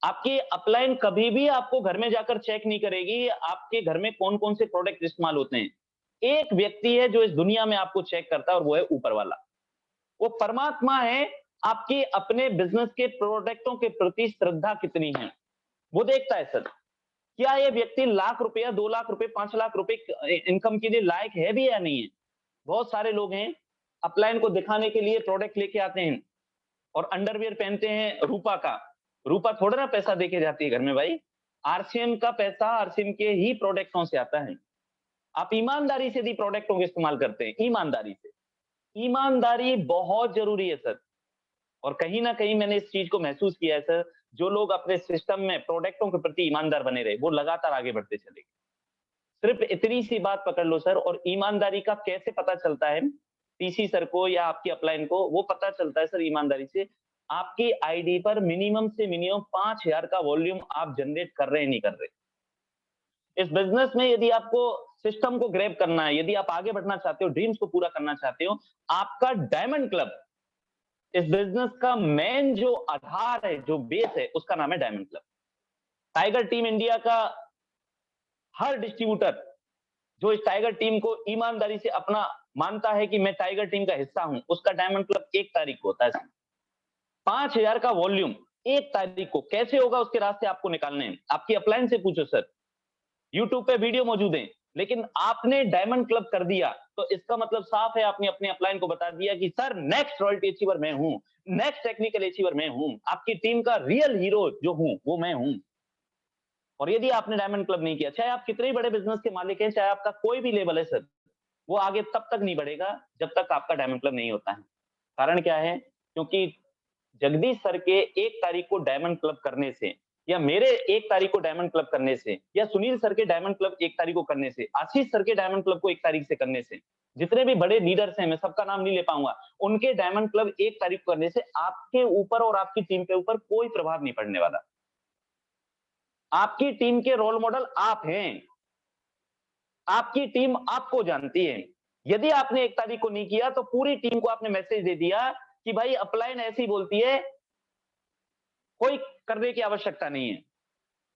आपकी अपलाइन कभी भी आपको घर में जाकर चेक नहीं करेगी आपके घर में कौन कौन से प्रोडक्ट इस्तेमाल होते हैं। एक व्यक्ति है जो इस दुनिया में आपको चेक करता है और वो है ऊपर वाला। वो परमात्मा है। आपके अपने बिजनेस के प्रोडक्टों के प्रति श्रद्धा कितनी है वो देखता है सर। क्या ये व्यक्ति लाख रुपया, 2 लाख रुपए, 5 लाख रुपए इनकम के लिए लायक है भी या नहीं है। बहुत सारे लोग हैं अपलाइन को दिखाने के लिए प्रोडक्ट लेके आते हैं और अंडरवियर पहनते हैं रूपा का। रूपा थोड़ा ना पैसा देके जाती है घर में भाई। आरसीएम का पैसा आरसीएम के ही प्रोडक्टों से आता है। आप ईमानदारी से यदि प्रोडक्टों का इस्तेमाल करते हैं, ईमानदारी से, ईमानदारी बहुत जरूरी है सर। और कहीं ना कहीं मैंने इस चीज को महसूस किया है सर। जो लोग अपने सिस्टम में प्रोडक्टों के प्रति ईमानदार बने रहे वो लगातार आगे बढ़ते चले गए। सिर्फ इतनी सी बात पकड़ लो सर। और ईमानदारी का कैसे पता चलता है टीसी सर को या आपकी अपलाइन को, वो पता चलता है सर ईमानदारी से। आपकी आईडी पर मिनिमम से मिनिमम 5000 का वॉल्यूम आप जनरेट कर रहे हैं नहीं कर रहे। इस बिजनेस में यदि आपको सिस्टम को ग्रैब करना है, यदि आप आगे बढ़ना चाहते हो, ड्रीम्स को पूरा करना चाहते हो, आपका डायमंड क्लब, इस बिजनेस का मेन जो आधार है, जो बेस है, उसका नाम है diamond club. Tiger team India का हर डिस्ट्रीब्यूटर जो इस टाइगर टीम को ईमानदारी से अपना मानता है कि मैं टाइगर टीम का हिस्सा हूं, उसका डायमंड क्लब 1 तारीख को होता है। 5000 का वॉल्यूम 1 तारीख को कैसे होगा, उसके रास्ते आपको निकालने हैं। आपकी अपलाइन से पूछो सर, यूट्यूब पे वीडियो मौजूद है। लेकिन आपने डायमंड क्लब कर दिया तो इसका मतलब साफ है, आपने अपने अपलाइन को बता दिया कि सर नेक्स्ट रॉयल्टी अचीवर मैं हूं, नेक्स्ट टेक्निकल अचीवर मैं हूं, आपकी टीम का रियल हीरो जो हूं वो मैं हूं। और यदि आपने डायमंड क्लब नहीं किया, चाहे आप कितने बड़े बिजनेस के मालिक हैं, चाहे आपका कोई भी लेवल है सर, वो आगे तब तक नहीं बढ़ेगा जब तक आपका डायमंड क्लब नहीं होता है। कारण क्या है? क्योंकि जगदीश सर के 1 तारीख को डायमंड क्लब करने से, या मेरे 1 तारीख को डायमंड क्लब करने से, या सुनील सर के डायमंड क्लब 1 तारीख को करने से, आशीष सर के डायमंड क्लब को 1 तारीख से करने से, जितने भी बड़े लीडर्स हैं, मैं सबका नाम नहीं ले पाऊंगा, उनके डायमंड क्लब 1 तारीख को करने से आपके ऊपर और आपकी टीम के ऊपर कोई प्रभाव नहीं पड़ने वाला। आपकी टीम के रोल मॉडल आप हैं। आपकी टीम आपको जानती है। यदि आपने 1 तारीख को नहीं किया तो पूरी टीम को आपने मैसेज दे दिया कि भाई अपलाइन ऐसी बोलती है, कोई करने की आवश्यकता नहीं है।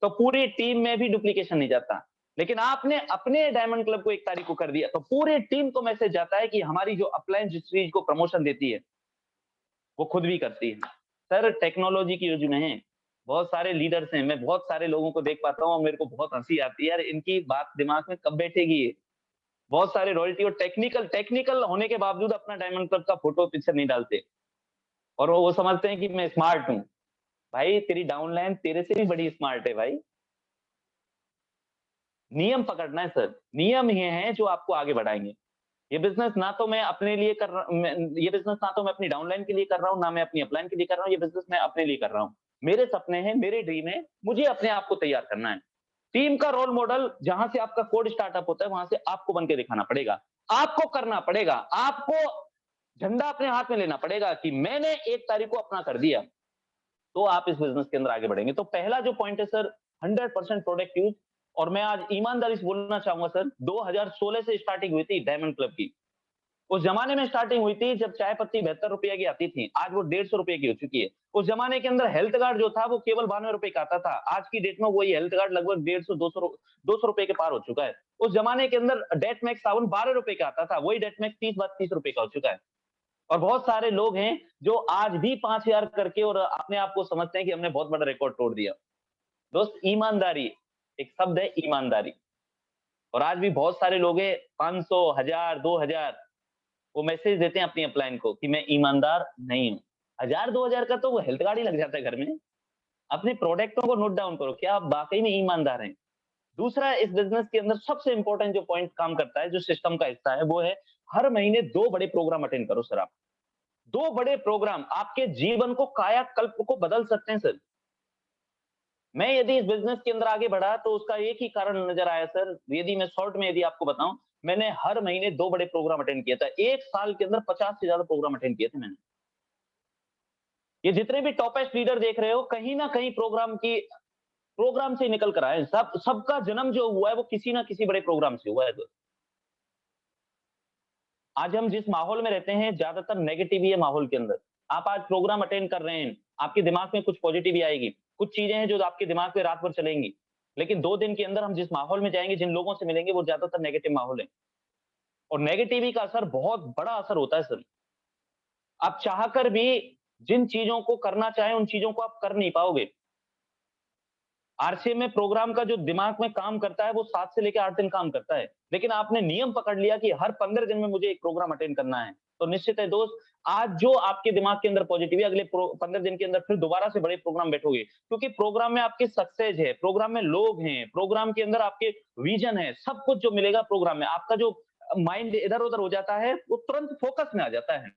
तो पूरी टीम में भी डुप्लीकेशन नहीं जाता। लेकिन आपने अपने डायमंड क्लब को 1 तारीख को कर दिया तो पूरी टीम को मैसेज जाता है कि हमारी जो अपलाइन जिस चीज को प्रमोशन देती है वो खुद भी करती है। सर टेक्नोलॉजी की युग में है, बहुत सारे लीडर्स हैं, मैं बहुत सारे लोगों को देख पाता हूँ और मेरे को बहुत हंसी आती है यार, इनकी बात दिमाग में कब बैठेगी ये। बहुत सारे रॉयल्टी और टेक्निकल होने के बावजूद अपना डायमंड क्लब का फोटो पिक्चर नहीं डालते और वो समझते हैं कि मैं स्मार्ट हूं। भाई तेरी डाउनलाइन तेरे से भी बड़ी स्मार्ट है भाई। नियम पकड़ना है सर, नियम ये हैं जो आपको आगे बढ़ाएंगे। ये बिजनेस ना तो मैं अपने लिए कर रहा हूं, ये बिजनेस ना तो मैं अपनी डाउनलाइन के लिए कर रहा हूँ, ना मैं अपनी अपलाइन के लिए कर रहा हूँ, ये बिजनेस मैं अपने लिए कर रहा हूँ। मेरे सपने हैं, मेरे ड्रीम है, मुझे अपने आप को तैयार करना है। टीम का रोल मॉडल जहां से आपका कोड स्टार्टअप होता है वहां से आपको बन के दिखाना पड़ेगा, आपको करना पड़ेगा, आपको झंडा अपने हाथ में लेना पड़ेगा कि मैंने 1 तारीख को अपना कर दिया, तो आप इस बिजनेस के अंदर आगे बढ़ेंगे। तो पहला जो पॉइंट है सर 100% प्रोडक्ट यूज। और मैं आज ईमानदारी से बोलना चाहूंगा सर, 2016 से स्टार्टिंग हुई थी डायमंड क्लब की। उस जमाने में स्टार्टिंग हुई थी जब चाय पत्ती 72 रुपए की आती थी, आज वो 150 रुपए की हो चुकी है। उस जमाने के अंदर हेल्थ कार्ड जो था वो केवल 92 रुपए का आता था, आज की डेट में वही हेल्थ कार्ड लगभग 150-200 रुपए के पार हो चुका है। उस जमाने के अंदर डेट मैक्स साबुन 12 रुपए का आता था, वही डेट मैक्स 30-32 रुपए का हो चुका है। और बहुत सारे लोग हैं जो आज भी 5000 करके और अपने आप को समझते हैं कि हमने बहुत बड़ा रिकॉर्ड तोड़ दिया। दोस्त ईमानदारी, एक शब्द है ईमानदारी। और आज भी बहुत सारे लोग हैं 500, 1000, 2000 वो मैसेज देते हैं अपनी अपलाइन को कि मैं ईमानदार नहीं हूं। 1000-2000 का तो वो हेल्थ कार्ड ही लग जाता है घर में। अपने प्रोडक्टों को नोट डाउन करो, क्या आप वाकई में ईमानदार हैं। दूसरा, इस बिजनेस के अंदर सबसे इंपॉर्टेंट जो पॉइंट काम करता है, जो सिस्टम का हिस्सा है, वो है हर महीने 2 बड़े प्रोग्राम अटेंड करो सर। आप 2 बड़े प्रोग्राम आपके जीवन को कायाकल्प को बदल सकते हैं सर। मैं यदि इस बिजनेस के अंदर आगे बढ़ा तो उसका एक ही कारण नजर आया सर। यदि मैं शॉर्ट में यदि आपको बताऊं, मैंने हर महीने 2 बड़े प्रोग्राम अटेंड किया था। 1 साल के अंदर 50 से ज्यादा प्रोग्राम अटेंड किए थे मैंने। ये जितने भी टॉपेस्ट लीडर देख रहे हो, कहीं ना कहीं प्रोग्राम से निकल कर आए। सबका जन्म जो हुआ है वो किसी ना किसी बड़े प्रोग्राम से हुआ है। आज हम जिस माहौल में रहते हैं, ज्यादातर नेगेटिव ही है माहौल के अंदर। आप आज प्रोग्राम अटेंड कर रहे हैं, आपके दिमाग में कुछ पॉजिटिव आएगी, कुछ चीजें हैं जो आपके दिमाग में रात भर चलेंगी, लेकिन 2 दिन के अंदर हम जिस माहौल में जाएंगे, जिन लोगों से मिलेंगे, वो ज्यादातर नेगेटिव माहौल है। और नेगेटिविटी का असर बहुत बड़ा असर होता है सर। आप चाहकर भी जिन चीजों को करना चाहें उन चीजों को आप कर नहीं पाओगे। आरसीए में प्रोग्राम का जो दिमाग में काम करता है वो 7 से लेकर 8 दिन काम करता है, लेकिन आपने नियम पकड़ लिया कि हर 15 दिन में मुझे एक प्रोग्राम अटेंड करना है, तो निश्चित है दोस्त, आज जो आपके दिमाग के अंदर पॉजिटिव है, अगले 15 दिन के अंदर फिर दोबारा से बड़े प्रोग्राम बैठोगे, क्योंकि प्रोग्राम में आपके सक्सेस है, प्रोग्राम में लोग हैं, प्रोग्राम के अंदर आपके विजन है, सब कुछ जो मिलेगा प्रोग्राम में। आपका जो माइंड इधर उधर हो जाता है वो तुरंत फोकस में आ जाता है।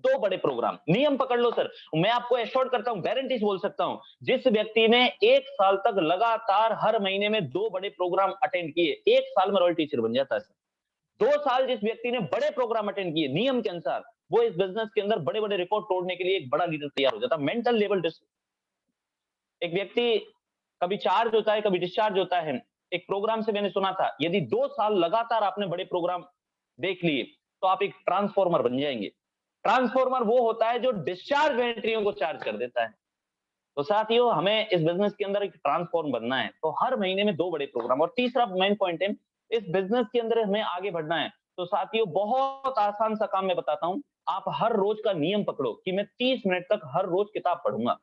2 बड़े प्रोग्राम, नियम पकड़ लो सर। मैं आपको एश्योर करता हूं, गारंटी से बोल सकता हूं, जिस व्यक्ति ने 1 साल तक लगातार हर महीने में 2 बड़े प्रोग्राम अटेंड किए, 1 साल में रॉयल टीचर बन जाता है सर। 2 साल जिस व्यक्ति ने बड़े प्रोग्राम अटेंड किए नियम के अनुसार, वो इस बिजनेस के अंदर बड़े बड़े रिकॉर्ड तोड़ने के लिए एक बड़ा लीडर तैयार हो जाता है। मेंटल लेवल, एक व्यक्ति कभी चार्ज होता है, कभी डिस्चार्ज होता है। एक प्रोग्राम से मैंने सुना था, यदि 2 साल लगातार आपने बड़े प्रोग्राम देख लिए तो आप एक ट्रांसफॉर्मर बन जाएंगे। ट्रांसफॉर्मर वो होता है जो डिस्चार्ज बैटरियों को चार्ज कर देता है। तो साथियों, हमें इस बिजनेस के अंदर एक ट्रांसफॉर्म बनना है, तो हर महीने में 2 बड़े प्रोग्राम। और तीसरा मेन पॉइंट है, इस बिजनेस के अंदर हमें आगे बढ़ना है, तो साथियों बहुत आसान सा काम मैं बताता हूं। आप हर रोज का नियम पकड़ो कि मैं 30 मिनट तक हर रोज किताब पढ़ूंगा।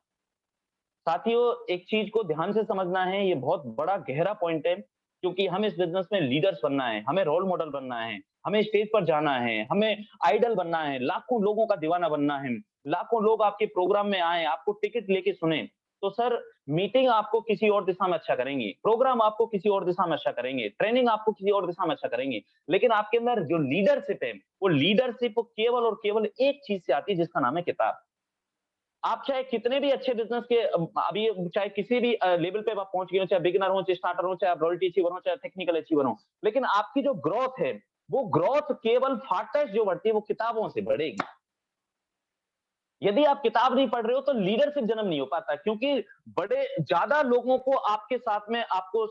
साथियों, एक चीज को ध्यान से समझना है, ये बहुत बड़ा गहरा पॉइंट है। क्योंकि हमें इस बिजनेस में लीडर्स बनना है, हमें रोल मॉडल बनना है, हमें स्टेज पर जाना है, हमें आइडल बनना है, लाखों लोगों का दीवाना बनना है, लाखों लोग आपके प्रोग्राम में आए, आपको टिकट लेके सुने। तो सर मीटिंग आपको किसी और दिशा में अच्छा करेंगी, प्रोग्राम आपको किसी और दिशा में अच्छा करेंगे, ट्रेनिंग आपको किसी और दिशा में अच्छा करेंगे, लेकिन आपके अंदर जो लीडरशिप है, वो लीडरशिप केवल और केवल एक चीज से आती है, जिसका नाम है किताब। आप चाहे कितने भी अच्छे बिजनेस के अभी चाहे किसी भी लेवल पे आप पहुंच गए हो, चाहे बिगिनर हो, चाहे स्टार्टर हो, चाहे आप रॉयल्टी अचीवर हो, चाहे टेक्निकल अचीवर हो, लेकिन आपकी जो ग्रोथ है, वो ग्रोथ केवल फास्टेस्ट जो बढ़ती है वो किताबों से बढ़ेगी। यदि आप किताब नहीं पढ़ रहे हो तो लीडरशिप जन्म नहीं हो पाता, क्योंकि बड़े ज्यादा लोगों को आपके साथ में आपको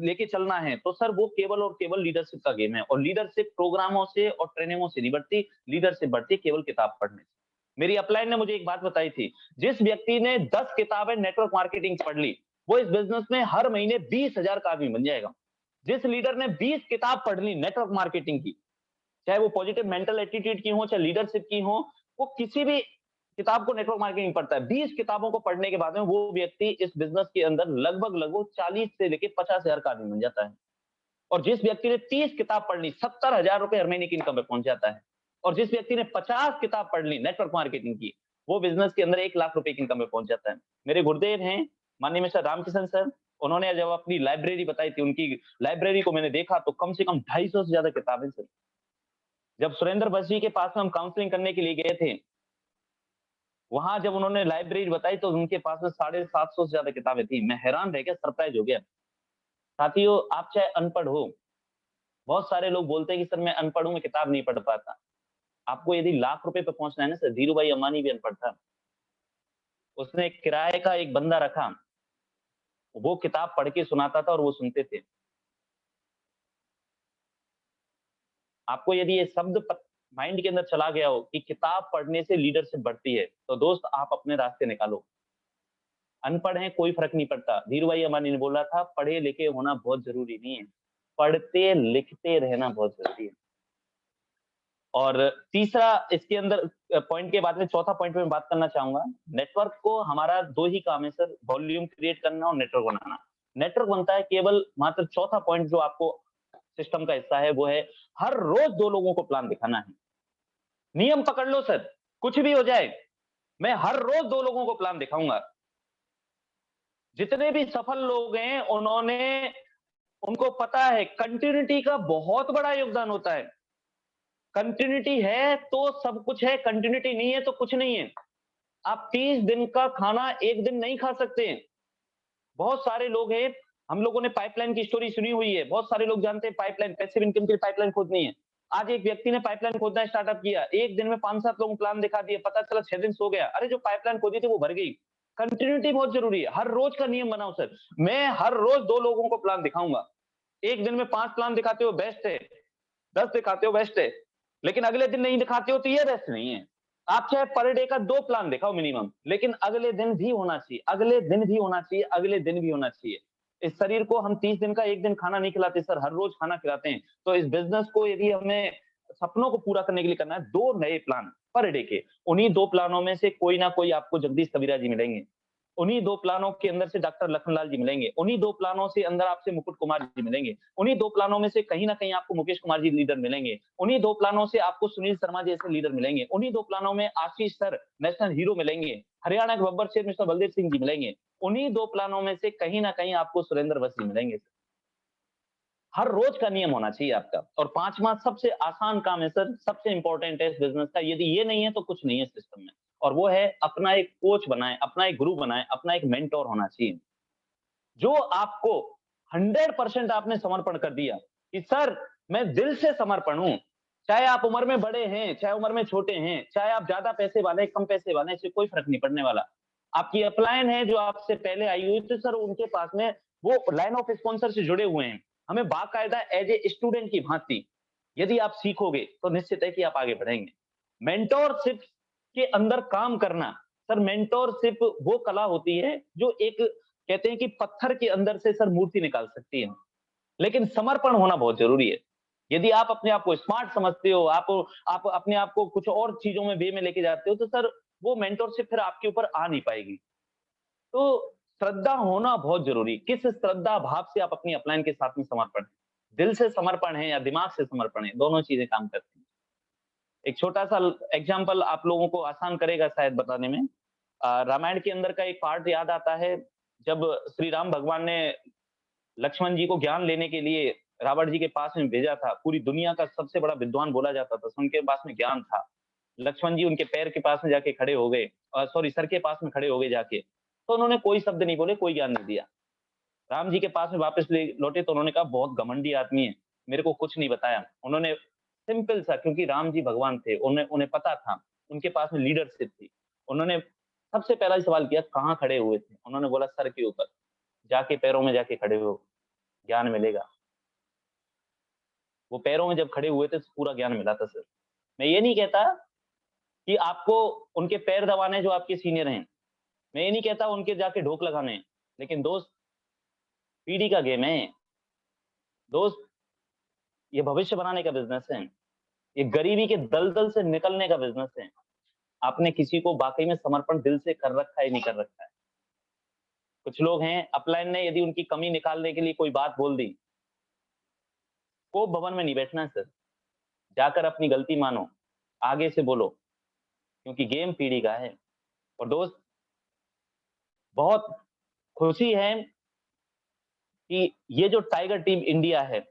लेके चलना है, तो सर वो केवल और केवल लीडरशिप का गेम है। और लीडरशिप प्रोग्रामों से और ट्रेनिंगों से नहीं बढ़ती, लीडरशिप बढ़ती है केवल किताब पढ़ने से। मेरी अपलाइन ने मुझे एक बात बताई थी, जिस व्यक्ति ने 10 किताबें नेटवर्क मार्केटिंग पढ़ ली, वो इस बिजनेस में हर महीने 20,000 का आदमी बन जाएगा। जिस लीडर ने 20 किताब पढ़ ली नेटवर्क मार्केटिंग की, चाहे वो पॉजिटिव मेंटल एटीट्यूड की हो, चाहे लीडरशिप की हो, वो किसी भी किताब को नेटवर्क मार्केटिंग पढ़ता है। 20 किताबों को पढ़ने के बाद में वो व्यक्ति इस बिजनेस के अंदर लगभग 40 से लेके 50,000 का आदमी बन जाता है। और जिस व्यक्ति ने 30 किताब पढ़ ली, 70,000 रुपए हर महीने की इनकम पे पहुंच जाता है। और जिस व्यक्ति ने 50 किताब पढ़ ली नेटवर्क मार्केटिंग की, वो बिजनेस के अंदर 1 लाख रुपए की इनकम पे पहुंच जाता है। मेरे गुरुदेव हैं माननीय मिस्टर रामकिशन सर, उन्होंने जब अपनी लाइब्रेरी बताई थी, उनकी लाइब्रेरी को मैंने देखा तो कम से कम 250 से ज्यादा किताबें सर। जब सुरेंद्र बस जी के पास में हम काउंसलिंग करने के लिए गए थे, वहां जब उन्होंने लाइब्रेरी बताई तो उनके पास में 750 से ज्यादा किताबें थी। मैं हैरान रह गया, सरप्राइज हो गया। साथियों, आप चाहे अनपढ़ हो, बहुत सारे लोग बोलते हैं कि सर मैं अनपढ़ हूं, मैं किताब नहीं पढ़ पाता। आपको यदि लाख रुपए पे पहुंचना है ना सर, धीरू भाई अंबानी भी अनपढ़ था। उसने एक किराए का एक बंदा रखा, वो किताब पढ़ के सुनाता था और वो सुनते थे। आपको यदि ये शब्द माइंड के अंदर चला गया हो कि किताब पढ़ने से लीडरशिप बढ़ती है, तो दोस्त आप अपने रास्ते निकालो। अनपढ़ हैं कोई फर्क नहीं पड़ता। धीरू भाई अंबानी ने बोला था, पढ़े लिखे होना बहुत जरूरी नहीं है, पढ़ते लिखते रहना बहुत जरूरी है। और तीसरा इसके अंदर पॉइंट के बाद में चौथा पॉइंट में बात करना चाहूंगा। नेटवर्क को हमारा 2 ही काम है सर, वॉल्यूम क्रिएट करना और नेटवर्क बनाना। नेटवर्क बनता है केवल मात्र, चौथा पॉइंट जो आपको सिस्टम का हिस्सा है वो है हर रोज 2 लोगों को प्लान दिखाना है। नियम पकड़ लो सर, कुछ भी हो जाए, मैं हर रोज 2 लोगों को प्लान दिखाऊंगा। जितने भी सफल लोग हैं उनको पता है कंटिन्यूटी का बहुत बड़ा योगदान होता है। कंटिन्यूटी है तो सब कुछ है, कंटिन्यूटी नहीं है तो कुछ नहीं है। आप 30 दिन का खाना एक दिन नहीं खा सकते। बहुत सारे लोग हैं, हम लोगों ने पाइपलाइन की स्टोरी सुनी हुई है, बहुत सारे लोग जानते हैं पाइपलाइन, पैसिव इनकम की पाइपलाइन खोदनी है। आज एक व्यक्ति ने पाइपलाइन खोदना स्टार्टअप किया, एक दिन में 5-7 लोगों को प्लान दिखा दिया, पता चला 6 दिन सो गया, अरे जो पाइपलाइन खोदी थी वो भर गई। कंटिन्यूटी बहुत जरूरी है, हर रोज का नियम बनाओ सर। मैं हर रोज 2 लोगों को प्लान दिखाऊंगा। एक दिन में 5 प्लान दिखाते हो बेस्ट है, 10 दिखाते हो बेस्ट है, लेकिन अगले दिन नहीं दिखाते हो तो ये बेस्ट नहीं है। आप चाहे पर डे का 2 प्लान दिखाओ मिनिमम, लेकिन अगले दिन भी होना चाहिए, अगले दिन भी होना चाहिए, अगले दिन भी होना चाहिए। इस शरीर को हम 30 दिन का एक दिन खाना नहीं खिलाते सर, हर रोज खाना खिलाते हैं। तो इस बिजनेस को यदि हमें सपनों को पूरा करने के लिए करना है, 2 नए प्लान पर डे के, उन्हीं 2 प्लानों में से कोई ना कोई आपको जगदीश कबीरा जी मिलेंगे, उन्हीं 2 प्लानों के अंदर से डॉक्टर लखनलाल जी मिलेंगे, उन्हीं 2 प्लानों से अंदर आपसे मुकुट कुमार जी मिलेंगे, उन्हीं 2 प्लानों में से कहीं ना कहीं आपको मुकेश कुमार जी लीडर मिलेंगे, उन्हीं 2 प्लानों से आपको सुनील शर्मा जैसे लीडर मिलेंगे, उन्हीं 2 प्लानों में आशीष सर नेशनल हीरो मिलेंगे, हरियाणा के बब्बर शेर मिस्टर बलदेव सिंह जी मिलेंगे, उन्हीं 2 प्लानों में से कहीं ना कहीं आपको सुरेंद्र बस जी मिलेंगे। हर रोज का नियम होना चाहिए आपका। और 5वां सबसे आसान काम है सर, सबसे इंपॉर्टेंट है इस बिजनेस का, यदि ये नहीं है तो कुछ नहीं है सिस्टम में, और वो है अपना एक कोच बनाए, अपना एक गुरु बनाए, अपना एक मेंटोर होना चाहिए, जो आपको 100% आपने समर्पण कर दिया कि सर मैं दिल से समर्पण हूं। चाहे आप उम्र में बड़े हैं, चाहे उम्र में छोटे हैं, चाहे आप ज्यादा पैसे वाले कम पैसे वाले, इससे कोई फर्क नहीं पड़ने वाला। आपकी अपलाइन है जो आपसे पहले आई हुई थी सर, उनके पास में वो लाइन ऑफ स्पॉन्सर से जुड़े हुए हैं। हमें बाकायदा एज ए स्टूडेंट की भांति यदि आप सीखोगे तो निश्चित है कि आप आगे बढ़ेंगे। मेंटोरशिप के अंदर काम करना सर, मेंटोरशिप वो कला होती है जो एक कहते हैं कि पत्थर के अंदर से सर मूर्ति निकाल सकती है, लेकिन समर्पण होना बहुत जरूरी है। यदि आप अपने आप को स्मार्ट समझते हो, आप अपने आप को कुछ और चीजों में वे में लेके जाते हो, तो सर वो मेंटोरशिप फिर आपके ऊपर आ नहीं पाएगी। तो श्रद्धा होना बहुत जरूरी। किस श्रद्धा भाव से आप अपनी अपलाइन के साथ में समर्पण है, दिल से समर्पण है या दिमाग से समर्पण है, दोनों चीजें काम करती हैं। एक छोटा सा एग्जाम्पल आप लोगों को आसान करेगा शायद बताने में। रामायण के अंदर का एक पार्ट याद आता है, जब श्री राम भगवान ने लक्ष्मण जी को ज्ञान लेने के लिए रावण जी के पास में भेजा था। पूरी दुनिया का सबसे बड़ा विद्वान बोला जाता था, उनके पास में ज्ञान था। लक्ष्मण जी उनके पैर के पास में जाके खड़े हो गए, सॉरी सर के पास में खड़े हो गए जाके, तो उन्होंने कोई शब्द नहीं बोले, कोई ज्ञान नहीं दिया। राम जी के पास में वापस लौटे तो उन्होंने कहा बहुत घमंडी आदमी है, मेरे को कुछ नहीं बताया। उन्होंने सिंपल सा, क्योंकि राम जी भगवान थे, उन्हें पता था, उनके पास में लीडरशिप थी। उन्होंने सबसे पहला सवाल किया कहाँ खड़े हुए थे, उन्होंने बोला सर के ऊपर। जाके पैरों में जाके खड़े हो, ज्ञान मिलेगा। वो पैरों में जब खड़े हुए थे तो पूरा ज्ञान मिला था सर। मैं ये नहीं कहता कि आपको उनके पैर दबाने जो आपके सीनियर हैं, मैं ये नहीं कहता उनके जाके ढोक लगाने हैं, लेकिन दोस्त पीढ़ी का गेम है दोस्त, ये भविष्य बनाने का बिजनेस है, ये गरीबी के दलदल से निकलने का बिजनेस है। आपने किसी को वाकई में समर्पण दिल से कर रखा है नहीं कर रखा है। कुछ लोग हैं अपलाइन ने यदि उनकी कमी निकालने के लिए कोई बात बोल दी, को भवन में नहीं बैठना है सर, जाकर अपनी गलती मानो, आगे से बोलो, क्योंकि गेम पीढ़ी का है। और दोस्त बहुत खुशी है कि ये जो टाइगर टीम इंडिया है,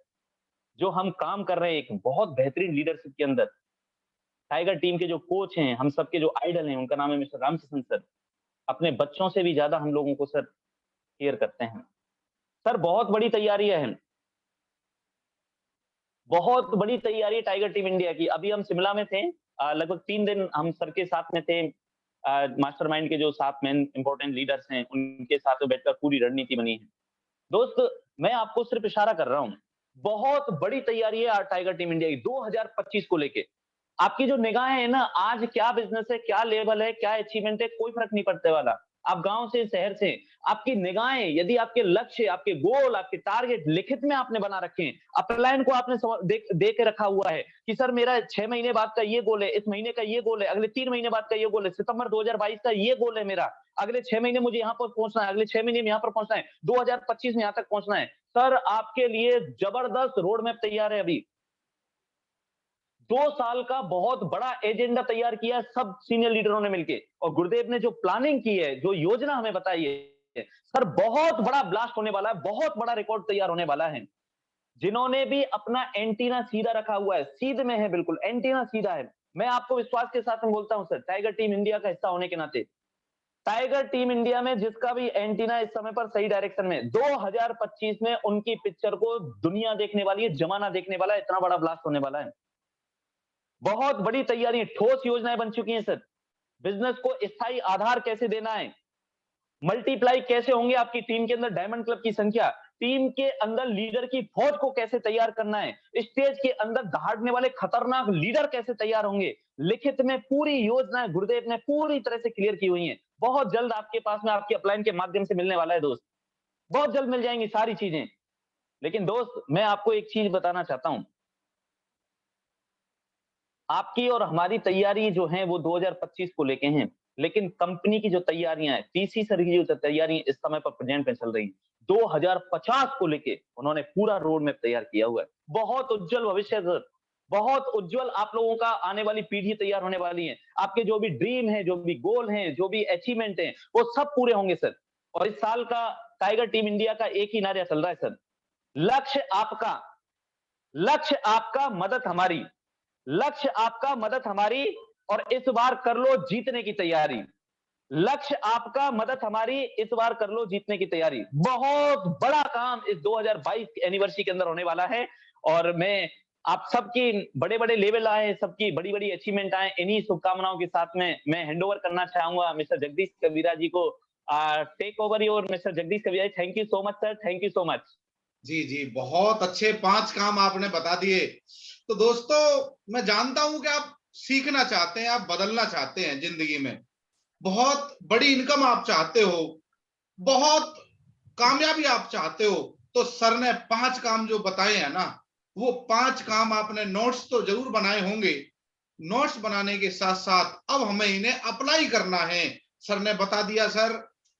जो हम काम कर रहे हैं एक बहुत बेहतरीन लीडरशिप के अंदर, टाइगर टीम के जो कोच हैं, हम सबके जो आइडल हैं, उनका नाम है मिस्टर रामकिशन सर। अपने बच्चों से भी ज्यादा हम लोगों को सर केयर करते हैं। सर बहुत बड़ी तैयारी है, बहुत बड़ी तैयारी है टाइगर टीम इंडिया की। अभी हम शिमला में थे, लगभग 3 दिन हम सर के साथ में थे। मास्टरमाइंड के जो 7 मेन इंपॉर्टेंट लीडर्स हैं, उनके साथ में बैठकर पूरी रणनीति बनी है। दोस्त मैं आपको सिर्फ इशारा कर रहा हूं, बहुत बड़ी तैयारी है टाइगर टीम इंडिया की 2025 को लेके। आपकी जो निगाहें है ना, आज क्या बिजनेस है, क्या लेवल है, क्या अचीवमेंट है, कोई फर्क नहीं पड़ने वाला। आप गांव से, शहर से, आपकी निगाहें, यदि आपके लक्ष्य, आपके गोल, आपके टारगेट लिखित में आपने बना रखे हैं, अपलाइन को आपने दे के रखा हुआ है कि सर मेरा 6 महीने बाद का ये गोल है, इस महीने का ये गोल है, अगले 3 महीने बाद का ये गोल है, सितंबर 2022 का ये गोल है मेरा, अगले 6 महीने मुझे यहाँ पर पहुंचना है, अगले 6 महीने में यहाँ पर पहुंचना है, 2025 में यहाँ तक पहुंचना है। सर आपके लिए जबरदस्त रोड मैप तैयार है। अभी 2 साल का बहुत बड़ा एजेंडा तैयार किया सब सीनियर लीडरों ने मिलकर, और गुरुदेव ने जो प्लानिंग की है, जो योजना हमें बताई है, सर बहुत बड़ा ब्लास्ट होने वाला है, बहुत बड़ा रिकॉर्ड तैयार होने वाला है। जिन्होंने भी अपना एंटीना सीधा रखा हुआ है, सीध में है, बिल्कुल एंटीना सीधा है, मैं आपको विश्वास के साथ में बोलता हूं सर, टाइगर टीम इंडिया का हिस्सा होने के नाते, टाइगर टीम इंडिया में जिसका भी एंटीना इस समय पर सही डायरेक्शन में, 2025 में उनकी पिक्चर को दुनिया देखने वाली है, जमाना देखने वाला है, इतना बड़ा ब्लास्ट होने वाला है। बहुत बड़ी तैयारी, ठोस योजनाएं बन चुकी हैं सर। बिजनेस को स्थायी आधार कैसे देना है, मल्टीप्लाई कैसे होंगे आपकी टीम के अंदर डायमंड क्लब की संख्या, टीम के अंदर लीडर की फौज को कैसे तैयार करना है, स्टेज के अंदर दहाड़ने वाले खतरनाक लीडर कैसे तैयार होंगे, लिखित में पूरी योजनाएं गुरुदेव ने पूरी तरह से क्लियर की हुई हैं। बहुत जल्द आपके पास में आपकी अपलाइन के माध्यम से मिलने वाला है दोस्त, बहुत जल्द मिल जाएंगी सारी चीजें। लेकिन दोस्त मैं आपको एक चीज बताना चाहता हूं, आपकी और हमारी तैयारी जो है वो 2025 को लेके हैं, लेकिन कंपनी की जो तैयारियां हैं, टीसी सर की जो तैयारियां इस समय पर प्रेजेंट में चल रही हैं, 2050 को लेके उन्होंने पूरा रोड मैप तैयार किया हुआ है। बहुत उज्जवल भविष्य सर, बहुत उज्जवल आप लोगों का आने वाली पीढ़ी तैयार होने वाली है। आपके जो भी ड्रीम है, जो भी गोल है, जो भी अचीवमेंट है, वो सब पूरे होंगे सर। और इस साल का टाइगर टीम इंडिया का एक ही नारा चल रहा है सर, लक्ष्य आपका मदद हमारी, लक्ष्य आपका मदद हमारी, और इस बार कर लो जीतने की तैयारी। लक्ष्य आपका मदद हमारी, इस बार कर लो जीतने की तैयारी। बहुत बड़ा काम इस 2022 एनिवर्सरी के अंदर होने वाला है, और मैं आप सबकी बड़े बड़े लेवल आए, सबकी बड़ी बड़ी अचीवमेंट आए, इन्हीं शुभकामनाओं के साथ में मैं हैंडओवर करना चाहूंगा मिस्टर जगदीश कबीरा जी को। Take over your mister Jagdish Kabira. Thank you so much sir, thank you so much. जी जी, बहुत अच्छे 5 काम आपने बता दिए। तो दोस्तों मैं जानता हूं कि आप सीखना चाहते हैं, आप बदलना चाहते हैं जिंदगी में, बहुत बड़ी इनकम आप चाहते हो, बहुत कामयाबी आप चाहते हो, तो सर ने 5 काम जो बताए हैं ना, वो 5 काम आपने नोट्स तो जरूर बनाए होंगे। नोट्स बनाने के साथ साथ अब हमें इन्हें अप्लाई करना है। सर ने बता दिया सर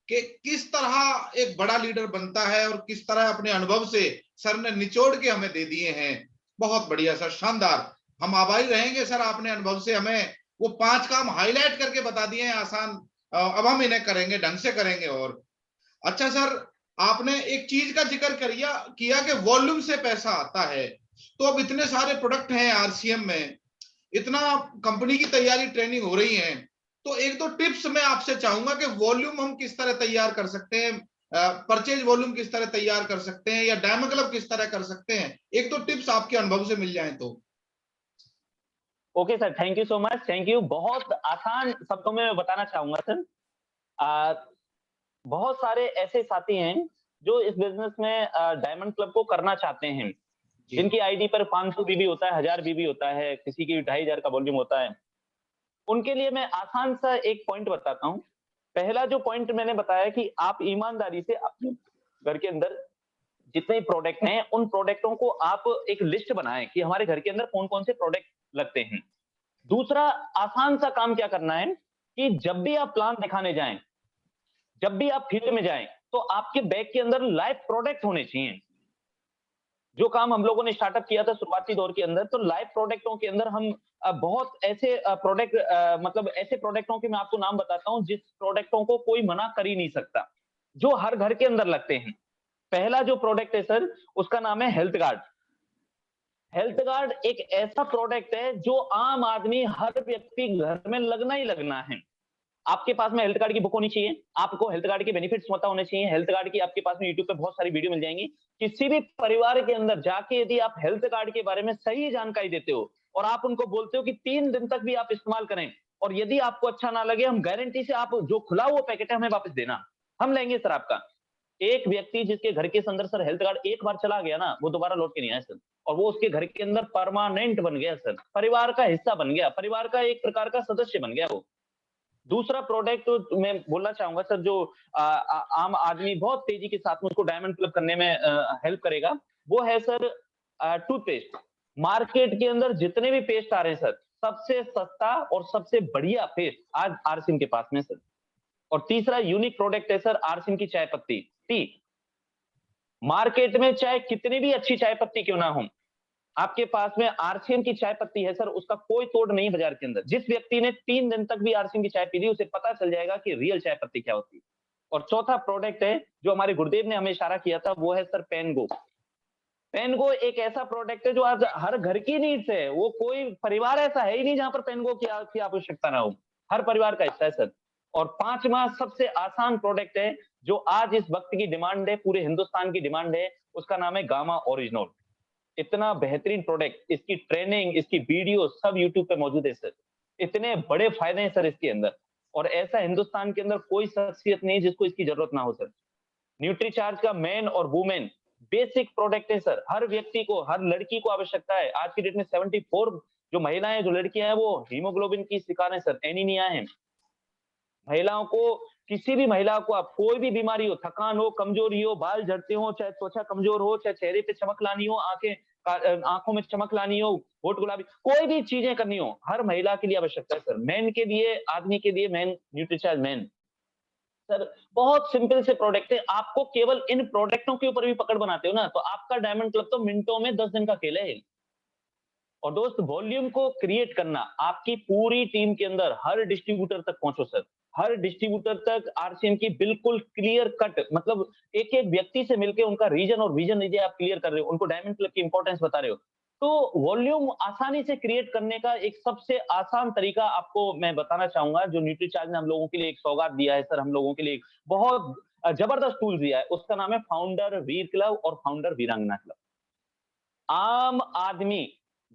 कि किस तरह एक बड़ा लीडर बनता है और किस तरह अपने अनुभव से सर ने निचोड़ के हमें दे दिए हैं। बहुत बढ़िया सर, शानदार। हम आभारी रहेंगे सर, आपने अनुभव से हमें वो 5 काम हाईलाइट करके बता दिए हैं आसान। अब हम इन्हें करेंगे, ढंग से करेंगे। और अच्छा सर, आपने एक चीज का जिक्र किया कि वॉल्यूम से पैसा आता है। तो अब इतने सारे प्रोडक्ट हैं आरसीएम में, इतना कंपनी की तैयारी ट्रेनिंग हो रही है, तो एक दो टिप्स मैं आपसे चाहूंगा कि वॉल्यूम हम किस तरह तैयार कर सकते हैं, परचेज वॉल्यूम किस तरह तैयार कर सकते हैं, या डेमो क्लब किस तरह कर सकते हैं। एक दो टिप्स आपके अनुभव से मिल जाए तो। Okay sir, thank you so much, thank you. बहुत आसान शब्दों में मैं बताना चाहूंगा सर। बहुत सारे ऐसे साथी हैं जो इस बिजनेस में डायमंड क्लब को करना चाहते हैं, जिनकी आईडी पर 500 बीबी होता है, 1000 बीबी होता है, किसी की 2500 का वॉल्यूम होता है। उनके लिए मैं आसान सा एक पॉइंट बताता हूं। पहला जो पॉइंट मैंने बताया कि आप ईमानदारी से अपने घर के अंदर जितने प्रोडक्ट हैं उन प्रोडक्टों को आप एक लिस्ट बनाएं कि हमारे घर के अंदर कौन कौन से प्रोडक्ट लगते हैं। दूसरा आसान सा काम क्या करना है कि जब भी आप प्लान दिखाने जाएं, जब भी आप फील्ड में जाएं, तो आपके बैग के अंदर लाइव प्रोडक्ट होने चाहिए। जो काम हम लोगों ने स्टार्टअप किया था शुरुआती दौर के अंदर, तो लाइव प्रोडक्टों के अंदर हम बहुत ऐसे प्रोडक्ट मतलब ऐसे प्रोडक्टों के मैं आपको नाम बताता हूं जिस प्रोडक्टों को कोई मना कर ही नहीं सकता, जो हर घर के अंदर लगते हैं। पहला जो प्रोडक्ट है सर, उसका नाम है हेल्थ गार्ड। हेल्थ गार्ड एक ऐसा प्रोडक्ट है जो आम आदमी, हर व्यक्ति घर में लगना ही लगना है। आपके पास में हेल्थ कार्ड की बुक होनी चाहिए, आपको हेल्थ कार्ड के बेनिफिट्स पता होने चाहिए। हेल्थ कार्ड की आपके पास में यूट्यूब पे बहुत सारी वीडियो मिल जाएंगी। किसी भी परिवार के अंदर जाके यदि आप हेल्थ कार्ड के बारे में सही जानकारी देते हो और आप उनको बोलते हो कि 3 दिन तक भी आप इस्तेमाल करें, और यदि आपको अच्छा ना लगे, हम गारंटी से, आप जो खुला हुआ पैकेट है हमें वापस देना, हम लेंगे सर आपका। एक व्यक्ति जिसके घर के अंदर सर हेल्थ कार्ड एक बार चला गया ना, वो दोबारा लौट के नहीं आया सर, और वो उसके घर के अंदर परमानेंट बन गया सर, परिवार का हिस्सा बन गया, परिवार का एक प्रकार का सदस्य बन गया वो। दूसरा प्रोडक्ट तो मैं बोलना चाहूंगा सर, जो आम आदमी बहुत तेजी के साथ में उसको डायमंड क्लब करने में हेल्प करेगा, वो है सर टूथपेस्ट। मार्केट के अंदर जितने भी पेस्ट आ रहे हैं सर, सबसे सस्ता और सबसे बढ़िया पेस्ट आज आरसिम के पास में सर। और तीसरा यूनिक प्रोडक्ट है सर आरसिम की चाय पत्ती टी। मार्केट में चाहे कितनी भी अच्छी चाय पत्ती क्यों ना हो, आपके पास में आरसीएम की चाय पत्ती है सर, उसका कोई तोड़ नहीं बाजार के अंदर। जिस व्यक्ति ने 3 दिन तक भी आरसीएम की चाय पी ली, उसे पता चल जाएगा कि रियल चाय पत्ती क्या होती है। और चौथा प्रोडक्ट है जो हमारे गुरुदेव ने हमें इशारा किया था, वो है सर पेनगो। पेनगो एक ऐसा प्रोडक्ट है जो आज हर घर की नीड्स है। वो कोई परिवार ऐसा है ही नहीं जहां पर पेनगो की आवश्यकता ना हो, हर परिवार का हिस्सा है सर। और पांचवा सबसे आसान प्रोडक्ट है जो आज इस वक्त की डिमांड है, पूरे हिंदुस्तान की डिमांड है, उसका नाम है गामा ओरिजिनल। इतना बेहतरीन प्रोडक्ट, इसकी ट्रेनिंग, इसकी वीडियो सब यूट्यूब पे मौजूद है सर। इतने बड़े फायदे हैं सर इसके अंदर, और ऐसा हिंदुस्तान के अंदर कोई शख्सियत नहीं जिसको इसकी जरूरत ना हो सर। न्यूट्रीचार्ज का मैन और वुमेन बेसिक प्रोडक्ट है सर, हर व्यक्ति को, हर लड़की को आवश्यकता है। आज की डेट में 74 जो महिलाएं, जो लड़कियां हैं, वो हीमोग्लोबिन की शिकार है सर, एनीमिया है। महिलाओं को, किसी भी महिला को, आप कोई भी बीमारी हो, थकान हो, कमजोरी हो, बाल झड़ते हो, चाहे त्वचा कमजोर हो, चाहे चेहरे पे चमक लानी हो, आंखों में चमक लानी हो, होठ गुलाबी, कोई भी चीजें करनी हो, हर महिला के लिए आवश्यकता है सर। मैन के लिए, आदमी के लिए मैन न्यूट्रीचार्ज मैन सर। बहुत सिंपल से प्रोडक्ट है, आपको केवल इन प्रोडक्टों के ऊपर भी पकड़ बनाते हो ना, तो आपका डायमंड क्लब तो मिनटों में 10 दिन का खेल है। और दोस्त, वॉल्यूम को क्रिएट करना, आपकी पूरी टीम के अंदर हर डिस्ट्रीब्यूटर तक पहुंचो सर, हर डिस्ट्रीब्यूटर तक आरसीएम की बिल्कुल क्लियर कट, मतलब एक एक व्यक्ति से मिलकर उनका रीजन और विजन यदि आप क्लियर कर रहे हो, उनको डायमंड क्लब की इंपॉर्टेंस बता रहे हो, तो वॉल्यूम आसानी से क्रिएट करने का एक सबसे आसान तरीका आपको मैं बताना चाहूंगा, जो न्यूट्रीचार्ज ने हम लोगों के लिए एक सौगात दिया है सर, हम लोगों के लिए एक बहुत जबरदस्त टूल दिया है। उसका नाम है फाउंडर वीर क्लब और फाउंडर वीरांगना क्लब। आम आदमी,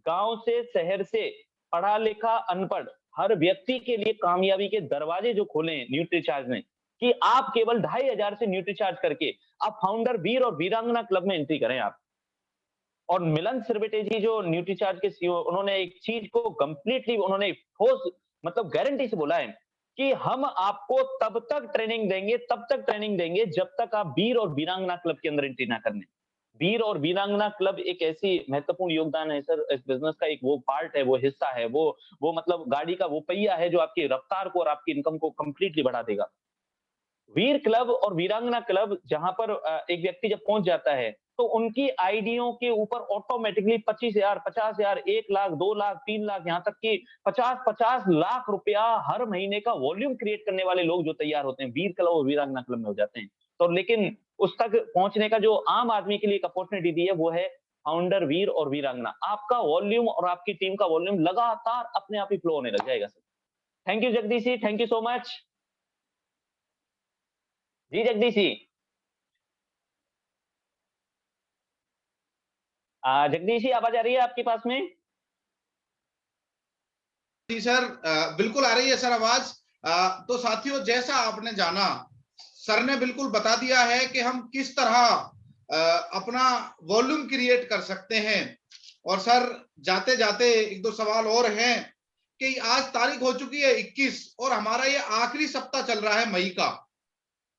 गांव से, शहर से, पढ़ा लिखा, अनपढ़, हर व्यक्ति के लिए कामयाबी के दरवाजे जो खोले हैं न्यूट्रीचार्ज ने, कि आप केवल 2500 से न्यूट्रीचार्ज करके आप फाउंडर वीर और वीरांगना क्लब में एंट्री करें आप। और मिलन सिरबेटे जी जो न्यूट्रीचार्ज के सीईओ, उन्होंने एक चीज को कंप्लीटली, उन्होंने ठोस मतलब गारंटी से बोला है कि हम आपको तब तक ट्रेनिंग देंगे, तब तक ट्रेनिंग देंगे जब तक आप वीर और वीरांगना क्लब के अंदर एंट्री ना करने। वीर और वीरांगना क्लब एक ऐसी महत्वपूर्ण योगदान है सर इस बिजनेस का, एक वो पार्ट है, वो हिस्सा है, वो मतलब गाड़ी का वो पहिया है जो आपकी रफ्तार को और आपकी इनकम को कंप्लीटली बढ़ा देगा। वीर क्लब और वीरांगना क्लब जहां पर एक व्यक्ति जब पहुंच जाता है तो उनकी आईडियों के ऊपर ऑटोमेटिकली 25,000, 50,000, 1 लाख, 2 लाख, 3 लाख, यहाँ तक कि 50-50 लाख रुपया हर महीने का वॉल्यूम क्रिएट करने वाले लोग जो तैयार होते हैं वीर क्लब और वीरांगना क्लब में हो जाते हैं। तो लेकिन उस तक पहुंचने का जो आम आदमी के लिए एक अपॉर्चुनिटी दी है वो है फाउंडर वीर और वीरांगना। आपका वॉल्यूम और आपकी टीम का वॉल्यूम लगातार अपने आप ही फ्लो होने लग जाएगा sir. Thank you Jagdish ji, thank you so much. जी जगदीश जी। जगदीश जी आवाज आ रही है आपके पास में? जी सर, बिल्कुल आ रही है सर आवाज। तो साथियों, जैसा आपने जाना, सर ने बिल्कुल बता दिया है कि हम किस तरह अपना वॉल्यूम क्रिएट कर सकते हैं। और सर जाते जाते एक दो सवाल और हैं कि आज तारीख हो चुकी है 21 और हमारा ये आखिरी सप्ताह चल रहा है मई का,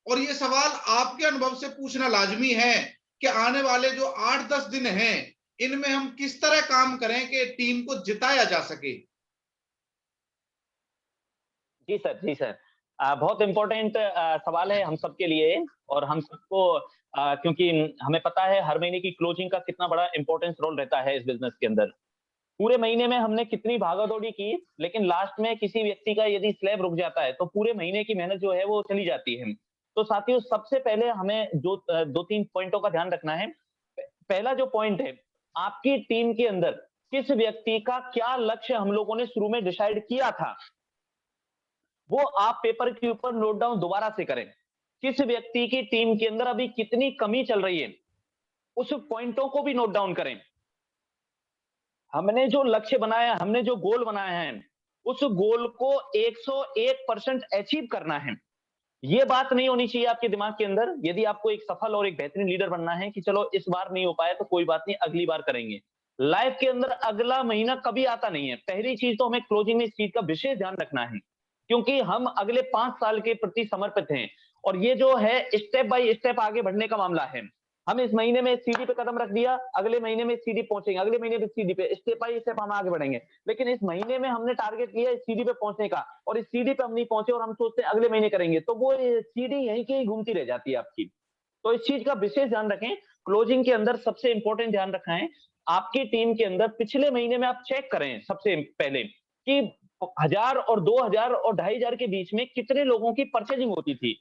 और ये सवाल आपके अनुभव से पूछना लाजमी है कि आने वाले जो 8-10 दिन हैं इनमें हम किस तरह काम करें कि टीम को जिताया जा सके। जी सर, जी सर। बहुत इम्पोर्टेंट सवाल है हम सबके लिए और हम सबको क्योंकि हमें पता है हर महीने की क्लोजिंग का कितना बड़ा इम्पोर्टेंस रोल रहता है इस बिज़नेस के अंदर। पूरे महीने में हमने कितनी भागा-दौड़ी की, लेकिन लास्ट में किसी व्यक्ति का यदि स्लैब रुक जाता है, तो पूरे महीने की मेहनत जो है वो चली जाती है। तो साथियों सबसे पहले हमें जो 2-3 पॉइंटों का ध्यान रखना है। पहला जो पॉइंट है, आपकी टीम के अंदर किस व्यक्ति का क्या लक्ष्य हम लोगों ने शुरू में डिसाइड किया था, वो आप पेपर के ऊपर नोट डाउन दोबारा से करें। किस व्यक्ति की टीम के अंदर अभी कितनी कमी चल रही है, उस पॉइंटों को भी नोट डाउन करें। हमने जो लक्ष्य बनाया, हमने जो गोल बनाया है, उस गोल को 101% अचीव करना है। ये बात नहीं होनी चाहिए आपके दिमाग के अंदर, यदि आपको एक सफल और एक बेहतरीन लीडर बनना है कि चलो इस बार नहीं हो पाया तो कोई बात नहीं, अगली बार करेंगे। लाइफ के अंदर अगला महीना कभी आता नहीं है। पहली चीज तो हमें क्लोजिंग में इस चीज का विशेष ध्यान रखना है, क्योंकि हम अगले 5 साल के प्रति समर्पित हैं और ये जो है स्टेप बाय स्टेप आगे बढ़ने का मामला है। हम इस महीने में सीढ़ी पे कदम रख दिया, अगले महीने में सीढ़ी पहुंचेंगे, अगले महीने में सीढ़ी पे, स्टेप बाय स्टेप हम आगे बढ़ेंगे। लेकिन इस महीने में हमने टारगेट लिया इस सीढ़ी पे पहुंचने का और इस सीढ़ी पे हम नहीं पहुंचे और हम सोचते हैं अगले महीने करेंगे, तो वो सीढ़ी यहीं की घूमती रह जाती है आपकी। तो इस चीज का विशेष ध्यान रखें। क्लोजिंग के अंदर सबसे इंपॉर्टेंट ध्यान रखना है, आपकी टीम के अंदर पिछले महीने में आप चेक करें सबसे पहले कि 1000 और 2000 और 2500 के बीच में कितने लोगों की परचेजिंग होती थी।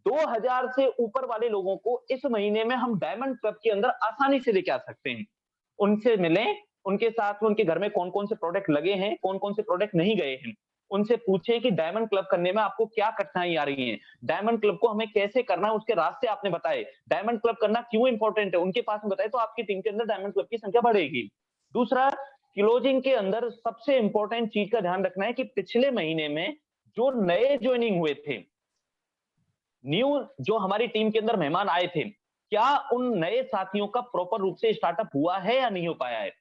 2000 से ऊपर वाले लोगों को इस महीने में हम डायमंड क्लब के अंदर आसानी से लेके आ सकते हैं। उनसे मिलें, उनके साथ में उनके घर में कौन-कौन से प्रोडक्ट लगे हैं, कौन-कौन से प्रोडक्ट नहीं गए हैं। उनसे पूछें कि डायमंड क्लब करने में आपको क्या कठिनाई आ रही है, डायमंड क्लब को हमें कैसे करना है उसके रास्ते आपने बताए, डायमंड क्लब करना क्यों इंपॉर्टेंट है उनके पास में बताए, तो आपकी टीम के अंदर डायमंड क्लब की संख्या बढ़ेगी। दूसरा, क्लोजिंग के अंदर सबसे इंपॉर्टेंट चीज का ध्यान रखना है कि पिछले महीने में जो नए ज्वाइनिंग हुए थे, न्यू जो हमारी टीम के अंदर मेहमान आए थे, क्या उन नए साथियों का प्रॉपर रूप से स्टार्टअप हुआ है या नहीं हो पाया है।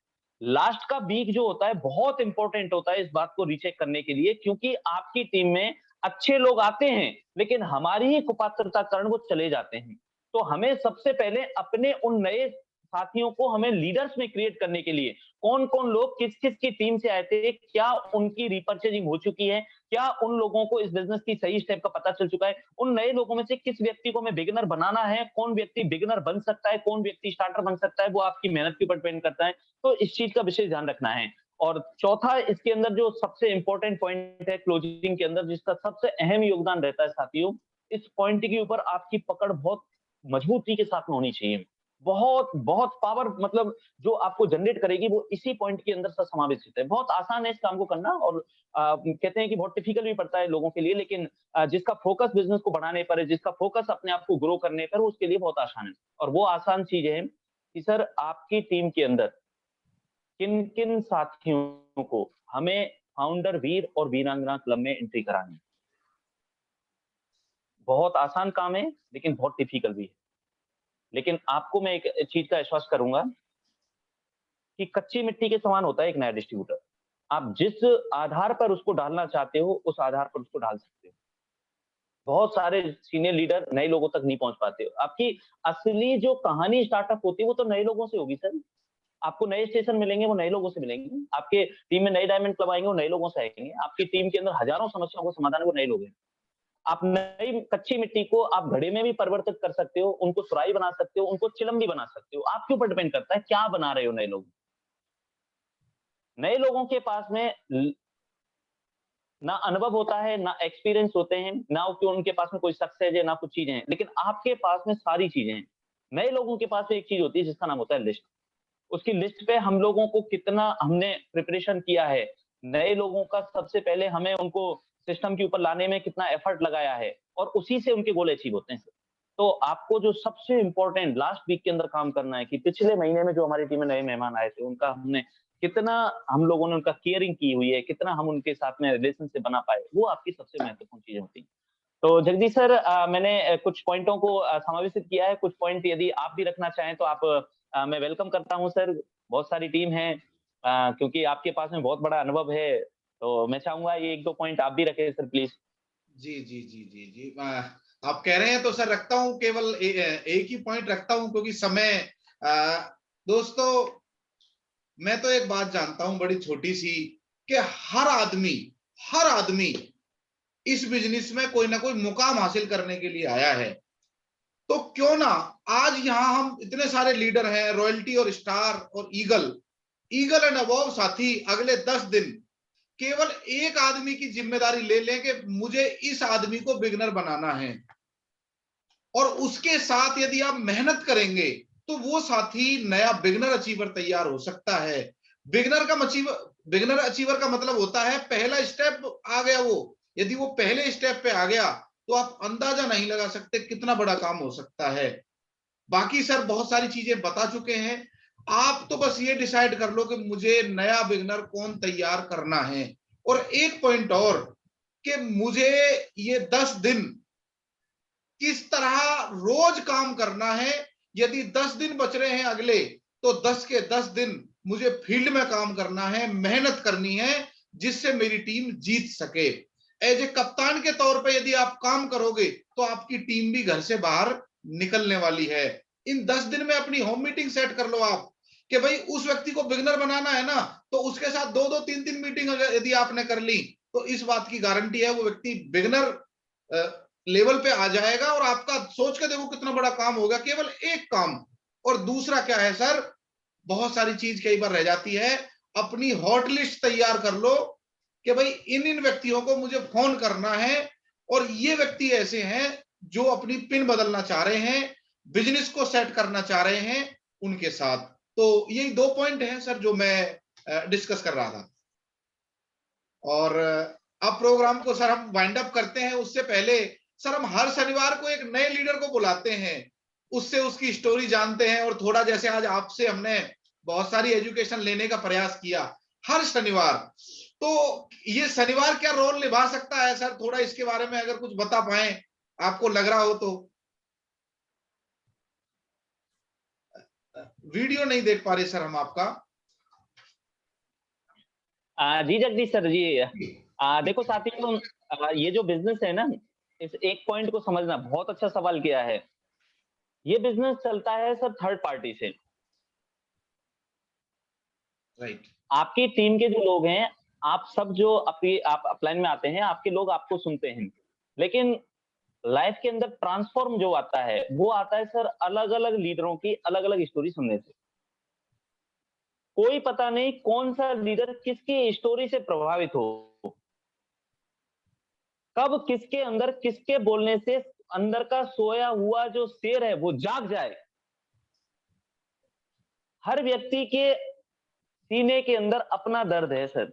लास्ट का वीक जो होता है बहुत इंपॉर्टेंट होता है इस बात को रीचेक करने के लिए, क्योंकि आपकी टीम में अच्छे लोग आते हैं लेकिन हमारी ही कुपात्रता कारण वो चले जाते हैं। तो हमें सबसे पहले अपने उन नए साथियों को हमें लीडर्स में क्रिएट करने के लिए कौन कौन लोग किस किस की टीम से आए थे, क्या उनकी रिपर्चेजिंग हो चुकी है, क्या उन लोगों को इस बिजनेस की सही स्टेप का पता चल चुका है, उन नए लोगों में से किस व्यक्ति को हमें बिगिनर बनाना है, कौन व्यक्ति बिगिनर बन सकता है, कौन व्यक्ति स्टार्टर बन सकता है, वो आपकी मेहनत के ऊपर डिपेंड करता है। तो इस चीज का विशेष ध्यान रखना है। और चौथा इसके अंदर जो सबसे इंपॉर्टेंट पॉइंट है क्लोजिंग के अंदर, जिसका सबसे अहम योगदान रहता है साथियों, इस पॉइंट के ऊपर आपकी पकड़ बहुत मजबूती के साथ में होनी चाहिए। बहुत बहुत पावर मतलब जो आपको जनरेट करेगी वो इसी पॉइंट के अंदर सा समावेशित है। बहुत आसान है इस काम को करना और कहते हैं कि बहुत डिफिकल्ट भी पड़ता है लोगों के लिए, लेकिन जिसका फोकस बिजनेस को बढ़ाने पर है, जिसका फोकस अपने आप को ग्रो करने पर, उसके लिए बहुत आसान है। और वो आसान चीज है कि सर आपकी टीम के अंदर किन किन साथियों को हमें फाउंडर वीर और वीरांगना क्लब में एंट्री करानी है। बहुत आसान काम है लेकिन बहुत डिफिकल्ट भी है। लेकिन आपको मैं एक चीज का एहसास करूंगा कि कच्ची मिट्टी के समान होता है एक नया डिस्ट्रीब्यूटर। आप जिस आधार पर उसको डालना चाहते हो उस आधार पर उसको डाल सकते हो। बहुत सारे सीनियर लीडर नए लोगों तक नहीं पहुंच पाते। आपकी असली जो कहानी स्टार्टअप होती है वो तो नए लोगों से होगी सर। आपको नए स्टेशन मिलेंगे वो नए लोगों से मिलेंगे, आपके टीम में नए डायमंड क्लब आएंगे वो नए लोगों से आएंगे, आपकी टीम के अंदर हजारों समस्याओं का समाधान है वो नए लोग हैं। आप नई कच्ची मिट्टी को आप घड़े में भी परिवर्तित कर सकते हो, उनको सुराही बना सकते हो, उनको चिलम भी बना सकते हो। आपके ऊपर डिपेंड करता है क्या बना रहे हो नए लोग। नए लोगों के पास में ना अनुभव होता है, ना एक्सपीरियंस होते हैं, ना उनके पास में कोई सक्सेस है, ना कुछ चीजें हैं, लेकिन आपके पास में सारी चीजें हैं। नए लोगों के पास में एक चीज होती है जिसका नाम होता है लिस्ट। उसकी लिस्ट पे हम लोगों को कितना हमने प्रिपरेशन किया है, नए लोगों का सबसे पहले हमें उनको सिस्टम के ऊपर लाने में कितना एफर्ट लगाया है, और उसी से उनके गोल अचीव होते हैं। तो आपको जो सबसे इम्पोर्टेंट लास्ट वीक के अंदर काम करना है कि पिछले महीने में जो हमारी टीम में नए मेहमान आए थे, उनका हमने कितना, हम लोगों ने उनका केयरिंग की हुई है, कितना हम उनके साथ में रिलेशनशिप बना पाए, वो आपकी सबसे महत्वपूर्ण चीजें होती हैं। तो जगदीश सर, मैंने कुछ पॉइंटों को समावेशित किया है। कुछ पॉइंट यदि आप भी रखना चाहें तो आप, मैं वेलकम करता हूं सर। बहुत सारी टीम है, क्योंकि आपके पास में बहुत बड़ा अनुभव है, तो मैं चाहूंगा ये 1-2 पॉइंट आप भी रखें सर, प्लीज। जी जी जी जी जी आप कह रहे हैं तो सर रखता हूं, केवल एक ही पॉइंट रखता हूं क्योंकि समय। दोस्तों, मैं तो एक बात जानता हूं बड़ी छोटी सी, कि हर आदमी इस बिजनेस में कोई ना कोई मुकाम हासिल करने के लिए आया है। तो क्यों ना आज यहां हम इतने सारे लीडर हैं, रॉयल्टी और स्टार और ईगल एंड अबव साथी, अगले 10 दिन केवल एक आदमी की जिम्मेदारी ले लें कि मुझे इस आदमी को बिगनर बनाना है, और उसके साथ यदि आप मेहनत करेंगे तो वो साथी नया बिगनर अचीवर तैयार हो सकता है। बिगनर अचीवर का मतलब होता है पहला स्टेप आ गया वो, यदि वो पहले स्टेप पे आ गया तो आप अंदाजा नहीं लगा सकते कितना बड़ा काम हो सकता है। बाकी सर बहुत सारी चीजें बता चुके हैं, आप तो बस ये डिसाइड कर लो कि मुझे नया बिगनर कौन तैयार करना है। और एक पॉइंट और, कि मुझे ये 10 दिन किस तरह रोज काम करना है। यदि 10 दिन बच रहे हैं अगले, तो 10 के 10 दिन मुझे फील्ड में काम करना है, मेहनत करनी है, जिससे मेरी टीम जीत सके। एज ए कप्तान के तौर पे यदि आप काम करोगे तो आपकी टीम भी घर से बाहर निकलने वाली है। इन 10 दिन में अपनी होम मीटिंग सेट कर लो आप, कि भाई उस व्यक्ति को बिगनर बनाना है ना, तो उसके साथ 2-2 3-3 मीटिंग यदि आपने कर ली तो इस बात की गारंटी है वो व्यक्ति बिगनर लेवल पे आ जाएगा। और आपका सोच के देखो कितना बड़ा काम होगा, केवल एक काम। और दूसरा क्या है सर, बहुत सारी चीज कई बार रह जाती है, अपनी हॉट लिस्ट तैयार कर लो कि भाई इन व्यक्तियों को मुझे फोन करना है, और ये व्यक्ति ऐसे हैं जो अपनी पिन बदलना चाह रहे हैं, बिजनेस को सेट करना चाह रहे हैं उनके साथ। तो यही 2 पॉइंट हैं सर जो मैं डिस्कस कर रहा था। और अब प्रोग्राम को सर हम वाइंड अप करते हैं। उससे पहले सर हम हर शनिवार को एक नए लीडर को बुलाते हैं, उससे उसकी स्टोरी जानते हैं, और थोड़ा जैसे आज आपसे हमने बहुत सारी एजुकेशन लेने का प्रयास किया हर शनिवार। तो ये शनिवार क्या रोल निभा सकता है सर, थोड़ा इसके बारे में अगर कुछ बता पाए, आपको लग रहा हो तो। वीडियो नहीं देख पा रहे सर हम आपका। जी जगदीश सर जी, देखो साथियों, ये जो बिजनेस है ना, इस एक पॉइंट को समझना, बहुत अच्छा सवाल किया है। ये बिजनेस चलता है सर थर्ड पार्टी से। राइट। आपकी टीम के जो लोग हैं, आप सब जो आप अपलाइन में आते हैं, आपके लोग आपको सुनते हैं, लेकिन लाइफ के अंदर ट्रांसफॉर्म जो आता है वो आता है सर अलग अलग लीडरों की अलग अलग स्टोरी सुनने से। कोई पता नहीं कौन सा लीडर किसकी स्टोरी से प्रभावित हो, कब किसके अंदर किसके बोलने से अंदर का सोया हुआ जो शेर है वो जाग जाए। हर व्यक्ति के सीने के अंदर अपना दर्द है सर।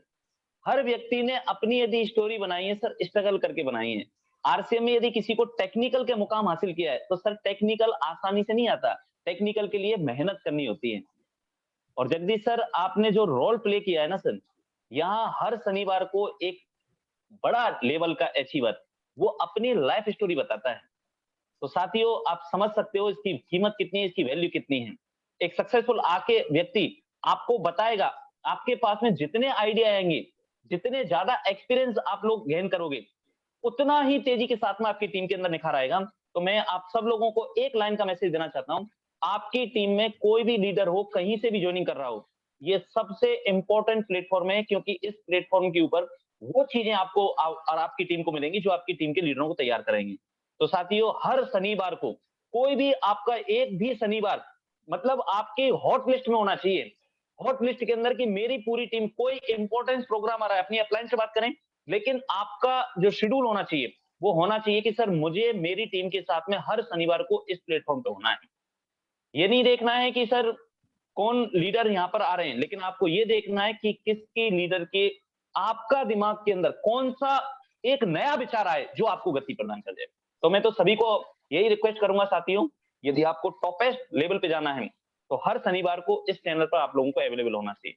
हर व्यक्ति ने अपनी यदि स्टोरी बनाई है सर, स्ट्रगल करके बनाई है। आरसीएम में यदि किसी को टेक्निकल के मुकाम हासिल किया है तो सर टेक्निकल आसानी से नहीं आता, टेक्निकल के लिए मेहनत करनी होती है। और जगदीश सर, आपने जो रोल प्ले किया है ना सर, यहाँ हर शनिवार को एक बड़ा लेवल का अचीवर वो अपनी लाइफ स्टोरी बताता है। तो साथियों, आप समझ सकते हो इसकी कीमत कितनी है, इसकी वैल्यू कितनी है। एक सक्सेसफुल आके व्यक्ति आपको बताएगा, आपके पास में जितने आइडिया आएंगे, जितने ज्यादा एक्सपीरियंस आप लोग गेन करोगे, उतना ही तेजी के साथ में आपकी टीम के अंदर निखार आएगा। तो मैं आप सब लोगों को एक लाइन का मैसेज देना चाहता हूं, आपकी टीम में कोई भी लीडर हो, कहीं से भी ज्वाइनिंग कर रहा हो, ये सबसे इंपॉर्टेंट प्लेटफॉर्म है, क्योंकि इस प्लेटफॉर्म के ऊपर वो चीजें आपको और आपकी टीम को मिलेंगी जो आपकी टीम के लीडरों को तैयार करेंगे। तो साथियों, हर शनिवार को कोई भी आपका एक भी शनिवार मतलब आपकी हॉट लिस्ट में होना चाहिए। हॉट लिस्ट के अंदर कि मेरी पूरी टीम, कोई इंपॉर्टेंस प्रोग्राम आ रहा है, अपनी अपलाइन से बात करें, लेकिन आपका जो शेड्यूल होना चाहिए वो होना चाहिए कि सर मुझे मेरी टीम के साथ में हर शनिवार को इस प्लेटफॉर्म पे होना है। ये नहीं देखना है कि सर कौन लीडर यहाँ पर आ रहे हैं, लेकिन आपको ये देखना है कि किसकी लीडर के आपका दिमाग के अंदर कौन सा एक नया विचार आए जो आपको गति प्रदान कर दे। तो मैं तो सभी को यही रिक्वेस्ट करूंगा साथियों, यदि आपको टॉपेस्ट लेवल पे जाना है तो हर शनिवार को इस चैनल पर आप लोगों को अवेलेबल होना चाहिए।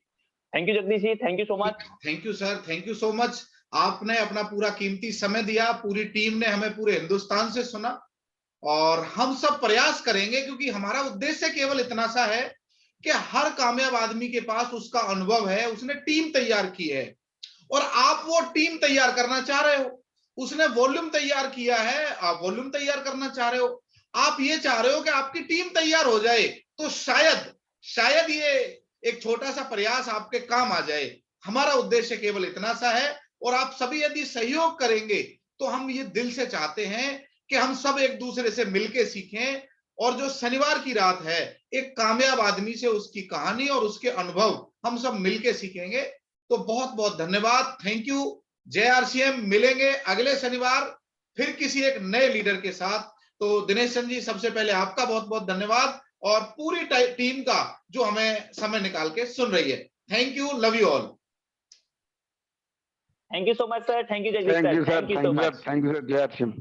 Thank you Jagdish ji, thank you so much. Thank you sir, thank you so much. आपने अपना पूरा कीमती समय दिया, पूरी टीम ने हमें पूरे हिंदुस्तान से सुना, और हम सब प्रयास करेंगे, क्योंकि हमारा उद्देश्य केवल इतना सा है कि हर कामयाब आदमी के पास उसका अनुभव है, उसने टीम तैयार की है, और आप वो टीम तैयार करना चाह रहे हो। उसने वॉल्यूम तैयार किया है, आप वॉल्यूम तैयार करना चाह रहे हो। आप ये चाह रहे हो कि आपकी टीम तैयार हो जाए, तो शायद ये एक छोटा सा प्रयास आपके काम आ जाए। हमारा उद्देश्य केवल इतना सा है, और आप सभी यदि सहयोग करेंगे तो हम ये दिल से चाहते हैं कि हम सब एक दूसरे से मिलके सीखें, और जो शनिवार की रात है, एक कामयाब आदमी से उसकी कहानी और उसके अनुभव हम सब मिलके सीखेंगे। तो बहुत बहुत धन्यवाद, थैंक यू। जय आरसीएम। मिलेंगे अगले शनिवार फिर किसी एक नए लीडर के साथ। तो दिनेश चंद जी, सबसे पहले आपका बहुत बहुत धन्यवाद, और पूरी टीम का जो हमें समय निकाल के सुन रही है। Thank you, love you all. Thank you so much sir, thank you Jagdish thank you sir, sir, thank you so much. Thank you sir, जय आर सी एम।